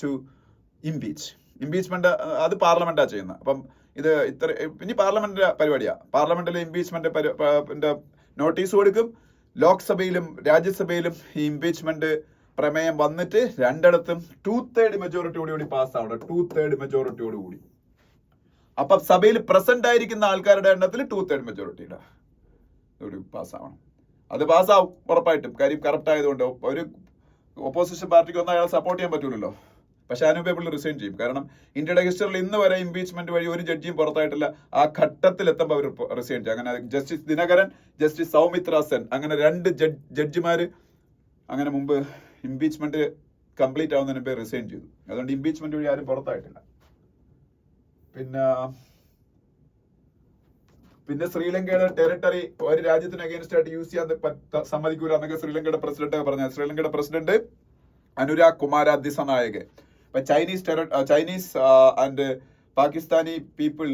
to impeach. Impeachment അത് പാർലമെന്റാണ് ചെയ്യുന്നത്. അപ്പം ഇത് ഇനി പാർലമെന്റിന്റെ പരിപാടിയാണ്. പാർലമെന്റിലെ impeachment notice കൊടുക്കും. ലോക്സഭയിലും രാജ്യസഭയിലും ഈ ഇംപീച്ച്മെന്റ് പ്രമേയം വന്നിട്ട് രണ്ടിടത്തും 2/3 മെജോറിറ്റിയോടുകൂടി പാസ്സാവണം. 2/3 മെജോറിറ്റിയോടുകൂടി. അപ്പം സഭയിൽ പ്രസന്റ് ആയിരിക്കുന്ന ആൾക്കാരുടെ എണ്ണത്തിൽ 2/3 മെജോറിറ്റിയുടെ പാസ്സാവണം. അത് പാസ്സാവും ഉറപ്പായിട്ടും. കാര്യം കറക്റ്റ് ആയതുകൊണ്ട് ഒരു ഓപ്പോസിഷൻ പാർട്ടിക്ക് ഒന്നും അയാൾ സപ്പോർട്ട് ചെയ്യാൻ പറ്റൂലല്ലോ. പക്ഷെ അതിനുപേപ്പിൾ റിസൈൻ ചെയ്യും. കാരണം ഇന്ത്യയുടെ ഹിസ്റ്ററിൽ ഇന്ന് വരെ ഇംപീച്ച്മെന്റ് വഴി ഒരു ജഡ്ജിയും പുറത്തായിട്ടില്ല. ആ ഘട്ടത്തിൽ എത്തുമ്പോൾ അവർ റിസൈൻ ചെയ്യും. അങ്ങനെ ജസ്റ്റിസ് ദിനകരൻ, ജസ്റ്റിസ് സൗമിത്ര സെൻ, അങ്ങനെ 2 ജഡ്ജിമാര് അങ്ങനെ മുമ്പ് ഇംപീച്ച്മെന്റ് കംപ്ലീറ്റ് ആവുന്നതിന് മുമ്പേ റിസൈൻ ചെയ്തു. അതുകൊണ്ട് ഇംപീച്ച്മെന്റ് വഴി ആരും പുറത്തായിട്ടില്ല. പിന്നെ ശ്രീലങ്കയുടെ ടെറിട്ടറി ഒരു രാജ്യത്തിന് അഗേൻസ്റ്റ് ആയിട്ട് യൂസ് ചെയ്യാൻ സമ്മതിക്കൂല എന്നൊക്കെ ശ്രീലങ്കയുടെ പ്രസിഡന്റ് പറഞ്ഞ ശ്രീലങ്കയുടെ പ്രസിഡന്റ് അനുരാഗ് കുമാര ദിസനായകെ. ഇപ്പൊ ചൈനീസ് ആൻഡ് പാകിസ്ഥാനി പീപ്പിൾ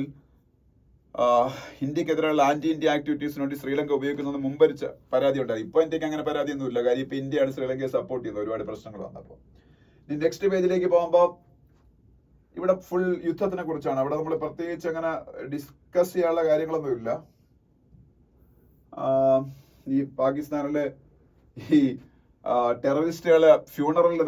ഇന്ത്യക്കെതിരെയുള്ള ആന്റി ഇന്ത്യ ആക്ടിവിറ്റീസിന് വേണ്ടി ശ്രീലങ്ക ഉപയോഗിക്കുന്നത് മുമ്പ് പരാതി ഉണ്ടായി. ഇപ്പൊ ഇന്ത്യക്ക് അങ്ങനെ പരാതിയൊന്നുമില്ല. കാര്യം ഇപ്പൊ ഇന്ത്യയാണ് ശ്രീലങ്കയെ സപ്പോർട്ട് ചെയ്യുന്നത് ഒരുപാട് പ്രശ്നങ്ങൾ വന്നപ്പോൾ. ഇനി നെക്സ്റ്റ് പേജിലേക്ക് പോകുമ്പോൾ ഇവിടെ ഫുൾ യുദ്ധത്തിനെ കുറിച്ചാണ്. അവിടെ നമ്മൾ പ്രത്യേകിച്ച് അങ്ങനെ ഡിസ്കസ് ചെയ്യാനുള്ള കാര്യങ്ങളൊന്നുമില്ല. ഈ പാകിസ്ഥാനിലെ ഈ ടെററിസ്റ്റുകളെ ഫ്യൂണറലിൽ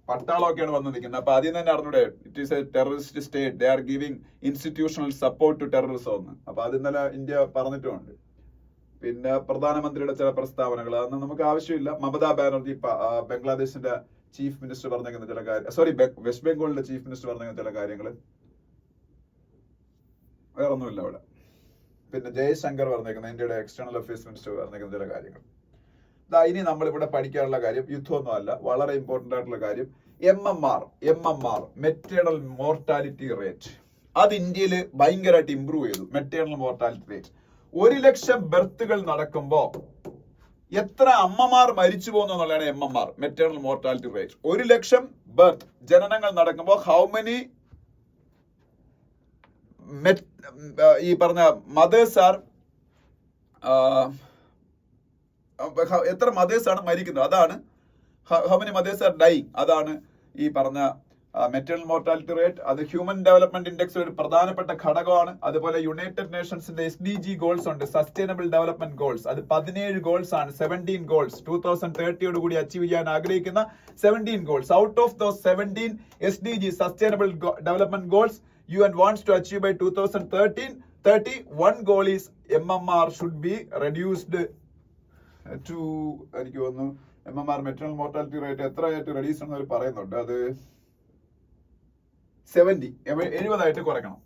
പട്ടാളമൊക്കെയാണ് വന്ന് നിൽക്കുന്നത്. അപ്പൊ ആദ്യം തന്നെ അറിഞ്ഞൂടെ, it is a terrorist state, they are giving institutional support to terrorism എന്ന്. അപ്പൊ അത് ഇന്നലെ ഇന്ത്യ പറഞ്ഞിട്ടുമുണ്ട്. പിന്നെ പ്രധാനമന്ത്രിയുടെ ചില പ്രസ്താവനകൾ അതൊന്നും നമുക്ക് ആവശ്യമില്ല. മമതാ ബാനർജി ബംഗ്ലാദേശിന്റെ ചീഫ് മിനിസ്റ്റർ പറഞ്ഞേക്കുന്ന ചില കാര്യം, വെസ്റ്റ് ബംഗാളിന്റെ ചീഫ് മിനിസ്റ്റർ പറഞ്ഞേക്കുന്ന ചില കാര്യങ്ങൾ വേറെ ഒന്നുമില്ല അവിടെ. പിന്നെ ജയശങ്കർ പറഞ്ഞേക്കുന്ന ഇന്ത്യയുടെ എക്സ്റ്റേണൽ അഫയേഴ്സ് മിനിസ്റ്റർ പറഞ്ഞേക്കുന്ന ചില കാര്യങ്ങൾ. ഇനി നമ്മളിവിടെ പഠിക്കാനുള്ള കാര്യം യുദ്ധമൊന്നും അല്ല, വളരെ ഇമ്പോർട്ടന്റ് ആയിട്ടുള്ള കാര്യം MMR മെറ്റേണൽ മോർട്ടാലിറ്റി റേറ്റ്. അത് ഇന്ത്യയിൽ ഭയങ്കരമായിട്ട് ഇംപ്രൂവ് ചെയ്തു. മെറ്റേണൽ മോർട്ടാലിറ്റി റേറ്റ് 1 ലക്ഷം ബർത്തുകൾ നടക്കുമ്പോ എത്ര അമ്മമാർ മരിച്ചു പോകുന്നു എന്നുള്ളതാണ് MMR, മെറ്റേണൽ മോർട്ടാലിറ്റി റേറ്റ്. 1 ലക്ഷം ബർത്ത് ജനനങ്ങൾ നടക്കുമ്പോൾ ഹൗ മെനി ഈ പറഞ്ഞ മദേഴ്സ് ആർ, എത്ര മദേഴ്സ് ആണ് മരിക്കുന്നത്, അതാണ് how many mothers are dying, അതാണ് ഈ പറഞ്ഞ മെറ്റേണൽ മോർട്ടാലിറ്റി റേറ്റ്. അത് ഹ്യൂമൻ ഡെവലപ്മെന്റ് ഇൻഡെക്സ് ഒരു പ്രധാനപ്പെട്ട ഘടകമാണ്. അതുപോലെ യുണൈറ്റഡ് നേഷൻസിന്റെ SDG ഗോൾസ് ഉണ്ട്, സസ്റ്റൈനബിൾ ഡെവലപ്മെന്റ് ഗോൾസ്. അത് 17 ഗോൾസ് ആണ്. 17 ഗോൾസ് 2030 കൂടി അച്ചീവ് ചെയ്യാൻ ആഗ്രഹിക്കുന്ന 17 goals. Out of those 17 SDG sustainable development goals UN wants to achieve by 2030. One goal is MMR should be reduced to, എനിക്ക് തോന്നുന്നു MMR മെറ്റേണൽ മോർട്ടാലിറ്റി റേറ്റ് എത്രയായിട്ട് reduce എന്ന് പറയുന്നുണ്ട്. അത് 70 കുറയ്ക്കണം.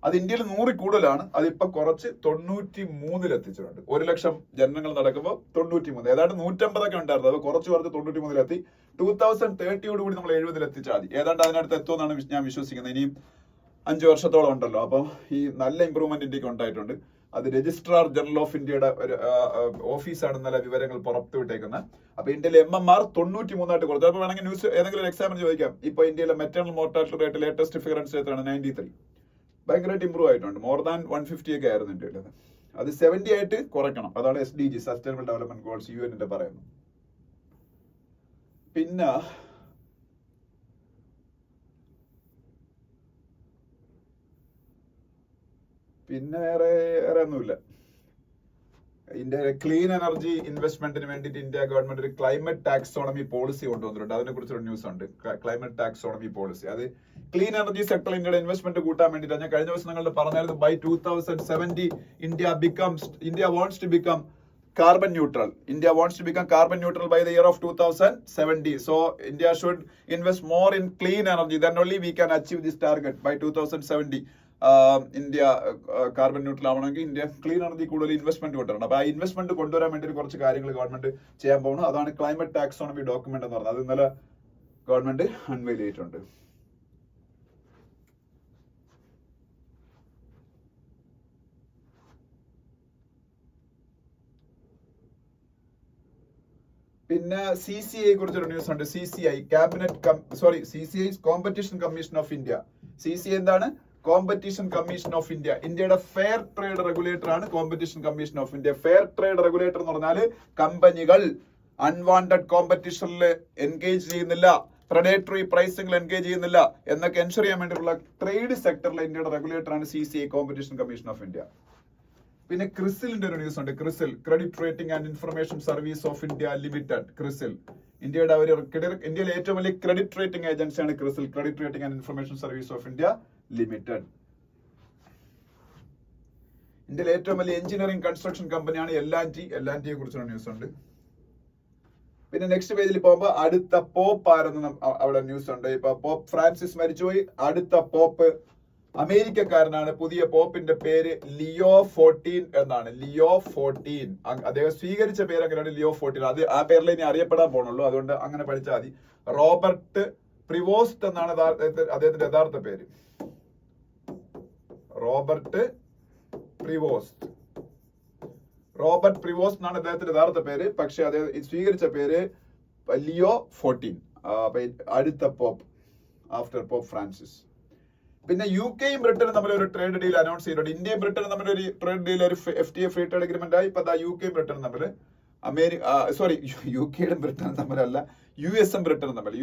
അത് ഇന്ത്യയിൽ 100 കൂടുതലാണ്. അതിപ്പോ കുറച്ച് 93 എത്തിച്ചിട്ടുണ്ട്. 1 ലക്ഷം ജനനങ്ങൾ നടക്കുമ്പോൾ 93, ഏതാണ്ട് 150 ഉണ്ടായിരുന്നു. അത് കുറച്ച് കുറച്ച് 93 എത്തി. 2030 കൂടി നമ്മൾ 70 എത്തിച്ചാൽ മതി. ഏതാണ്ട് അതിനടുത്ത് എത്തുമെന്നാണ് ഞാൻ വിശ്വസിക്കുന്നത്. ഇനിയും 5 വർഷത്തോളം ഉണ്ടല്ലോ. അപ്പോൾ ഈ നല്ല ഇമ്പ്രൂവ്മെന്റ് ഇന്ത്യക്ക് ഉണ്ടായിട്ടുണ്ട്. അത് രജിസ്ട്രാർ ജനറൽ ഓഫ് ഇന്ത്യയുടെ ഒരു ഓഫീസാണ് ഇന്നലെ വിവരങ്ങൾ പുറത്തുവിട്ടേക്കുന്നത്. അപ്പൊ ഇന്ത്യയിലെ MMR 93 കുറച്ച്. അപ്പോൾ വേണമെങ്കിൽ ന്യൂസ് ഏതെങ്കിലും എക്സാമിന് ചോദിക്കാം. ഇപ്പൊ ഇന്ത്യയിലെ maternal mortality rate latest figure അനുസരിച്ചാണ് 93. ഭയങ്കരമായിട്ട് ഇമ്പ്രൂവ് ആയിട്ടുണ്ട്. മോർ ദാൻ 150 ഒക്കെ ആയിരുന്നു ഇന്ത്യയിൽ. അത് 70 ആയിട്ട് കുറയ്ക്കണം. അതാണ് SDG sustainable development goals UN പറയുന്നത്. പിന്നെ വേറെ ഒന്നുമില്ല. ഇന്ത്യയിലെ ക്ലീൻ എനർജി ഇൻവെസ്റ്റ്മെന്റിന് വേണ്ടിയിട്ട് ഇന്ത്യ ഗവൺമെന്റ് ഒരു ക്ലൈമറ്റ് ടാക്സോണമി പോളിസി കൊണ്ടുവന്നിട്ടുണ്ട്. അതിനെ കുറിച്ചൊരു ന്യൂസ് ഉണ്ട്, ക്ലൈമറ്റ് ടാക്സോണമി പോളിസി. അത് ക്ലീൻ എനർജി സെക്ടറിൽ ഇന്ത്യയുടെ ഇൻവെസ്റ്റ്മെന്റ് കൂട്ടാൻ വേണ്ടിയിട്ട്. ഞാൻ കഴിഞ്ഞ ദിവസം നിങ്ങളുടെ പറഞ്ഞായിരുന്നു, by 2070 India wants to become carbon neutral. India wants to become carbon neutral by the year of 2070. So India should invest more in clean energy. Then only we can achieve this target by 2070. India carbon neutral ആവണമെങ്കിൽ India clean energy കൂടുതൽ investment കൊണ്ടുവരണം. അപ്പൊ ആ investment കൊണ്ടുവരാൻ വേണ്ടി കുറച്ച് കാര്യങ്ങൾ government ചെയ്യാൻ പോകുന്നു. അതാണ് ക്ലൈമറ്റ് ടാക്സോണമി ഡോക്യുമെന്റ് എന്ന് പറയുന്നത്. അത് ഇന്നലെ ഗവൺമെന്റ് അൺവെയിൽ ചെയ്തിട്ടുണ്ട്. പിന്നെ CCI കുറിച്ചൊരു ന്യൂസ് ഉണ്ട്. CCI competition commission of India. CCI എന്താണ്? Competition commission of India. ഇന്ത്യയുടെ ഫെയർ ട്രേഡ് റെഗുലേറ്റർ ആണ് competition commission of India. Fair trade regulator എന്ന് പറഞ്ഞാൽ കമ്പനികൾ അൺവാണ്ടഡ് കോമ്പറ്റീഷനിൽ എൻഗേജ് ചെയ്യുന്നില്ല, പ്രഡേറ്ററി പ്രൈസിംഗിൽ എൻഗേജ് ചെയ്യുന്നില്ല എന്നൊക്കെ എൻഷുർ ചെയ്യാൻ വേണ്ടിയിട്ടുള്ള ട്രേഡ് സെക്ടറിലെ ഇന്ത്യയുടെ റെഗുലേറ്റർ ആണ് CCI competition commission of India. പിന്നെ ക്രിസിലിന്റെ ഒരു ന്യൂസ് ഉണ്ട്. CRISIL, credit rating and information service of India limited. CRISIL ഇന്ത്യയുടെ ഇന്ത്യയിലെ ഏറ്റവും വലിയ ക്രെഡിറ്റ് റേറ്റിംഗ് ഏജൻസിയാണ് CRISIL, credit rating and information service of India limited. ഇന്ത്യയിലെ ഏറ്റവും വലിയ എഞ്ചിനീയറിംഗ് കൺസ്ട്രക്ഷൻ കമ്പനിയാണ് L&Tയെ കുറിച്ചുള്ള ന്യൂസ് ഉണ്ട്. പിന്നെ നെക്സ്റ്റ് പേജിൽ പോകുമ്പോൾ അടുത്ത പോപ്പ് ആരെന്ന് അവിടെ ന്യൂസ് ഉണ്ട്. ഇപ്പൊ പോപ്പ് ഫ്രാൻസിസ് മരിച്ചുപോയി. അടുത്ത പോപ്പ് അമേരിക്കക്കാരനാണ്. പുതിയ പോപ്പിന്റെ പേര് ലിയോ 14 എന്നാണ്. ലിയോ 14. അദ്ദേഹം സ്വീകരിച്ച പേര് അങ്ങനെയാണ്, ലിയോ 14. അത് ആ പേരിൽ ഇനി അറിയപ്പെടാൻ പോണുള്ളൂ, അതുകൊണ്ട് അങ്ങനെ പഠിച്ചാൽ മതി. റോബർട്ട് പ്രിവോസ്റ്റ് എന്നാണ് അദ്ദേഹത്തിന്റെ യഥാർത്ഥ പേര്. റോബർട്ട് പ്രിവോസ്റ്റ് എന്നാണ് അദ്ദേഹത്തിന്റെ യഥാർത്ഥ പേര്. പക്ഷെ അദ്ദേഹം സ്വീകരിച്ച പേര് ലിയോ 14. അടുത്ത പോപ്പ് ആഫ്റ്റർ പോപ്പ് ഫ്രാൻസിസ്. പിന്നെ UK-യും ബ്രിട്ടനും തമ്മിൽ ഒരു ട്രേഡ് ഡീൽ അനൗൺസ് ചെയ്തിട്ടുണ്ട്. ഇന്ത്യയും ബ്രിട്ടനും തമ്മിൽ ഒരു ട്രേഡ് ഡീൽ, ഒരു FTA ഫ്രീ ട്രേഡ് അഗ്രിമെന്റ് ആയി. ഇപ്പൊ UK-യും ബ്രിട്ടനും തമ്മിൽ UK-യും ബ്രിട്ടനും തമ്മിലല്ല, US-ഉം ബ്രിട്ടനും തമ്മിൽ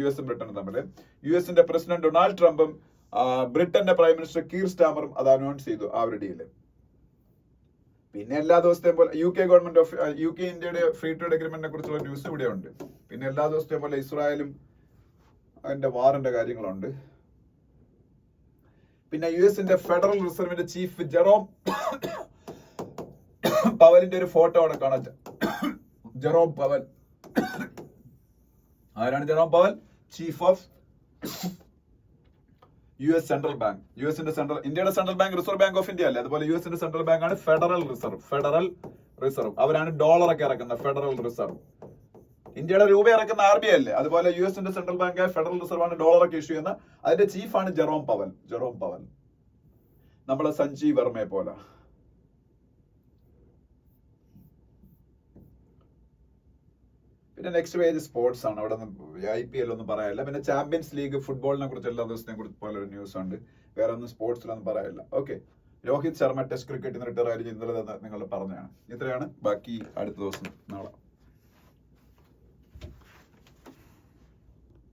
US-ന്റെ പ്രസിഡന്റ് ഡൊണാൾഡ് ട്രംപും ബ്രിട്ടന്റെ പ്രൈം മിനിസ്റ്റർ കീർ സ്റ്റാമറും അത് അനൗൺസ് ചെയ്തു, ആ ഒരു ഡീല്. പിന്നെ എല്ലാ ദിവസത്തെയും പോലെ UK ഇന്ത്യയുടെ ഫ്രീ ട്രേഡ് അഗ്രിമെന്റിനെ കുറിച്ചുള്ള ന്യൂസ് ഇവിടെ ഉണ്ട്. പിന്നെ എല്ലാ ദിവസത്തെയും പോലെ ഇസ്രായേലും അതിന്റെ വാറിന്റെ കാര്യങ്ങളുണ്ട്. പിന്നെ US-ന്റെ ഫെഡറൽ റിസർവിന്റെ ചീഫ് ജെറോം പവലിന്റെ ഒരു ഫോട്ടോ ആണ് കാണാൻ. ജെറോം പവൽ ആരാണ്? Jerome Powell chief of US central bank. ഇന്ത്യയുടെ central bank reserve bank of India അല്ലേ, അതുപോലെ US-ന്റെ സെൻട്രൽ ബാങ്ക് ആണ് ഫെഡറൽ റിസർവ്. അവരാണ് ഡോളറൊക്കെ ഇറക്കുന്നത്, ഫെഡറൽ റിസർവ്. ഇന്ത്യയുടെ രൂപ ഇറക്കുന്ന RBI അല്ലേ, അതുപോലെ US-ന്റെ സെൻട്രൽ ബാങ്ക് ഫെഡറൽ റിസർവ് ആണ് ഡോളറൊക്കെ ഇഷ്യൂ ചെയ്യുന്ന. അതിന്റെ ചീഫാണ് ജെറോം പവൽ. നമ്മളെ സഞ്ജീവ് വർമ്മയെ പോലെ. പിന്നെ നെക്സ്റ്റ് പേജ് സ്പോർട്സ് ആണ്. അവിടെ IPL ഒന്നും പറയാനില്ല. പിന്നെ ചാമ്പ്യൻസ് ലീഗ് ഫുട്ബോളിനെ കുറിച്ച് എല്ലാ ദിവസത്തെയും കുറിച്ച് പോലെ ഒരു ന്യൂസ് ഉണ്ട്. വേറെ ഒന്നും സ്പോർട്സിലൊന്നും പറയാനില്ല. ഓക്കെ, രോഹിത് ശർമ്മ ടെസ്റ്റ് ക്രിക്കറ്റിൽ നിന്ന് റിട്ടയർ ആയി ഇന്നലെ നിങ്ങൾ പറഞ്ഞതാണ്. ഇത്രയാണ്. ബാക്കി അടുത്ത ദിവസം നാളെ.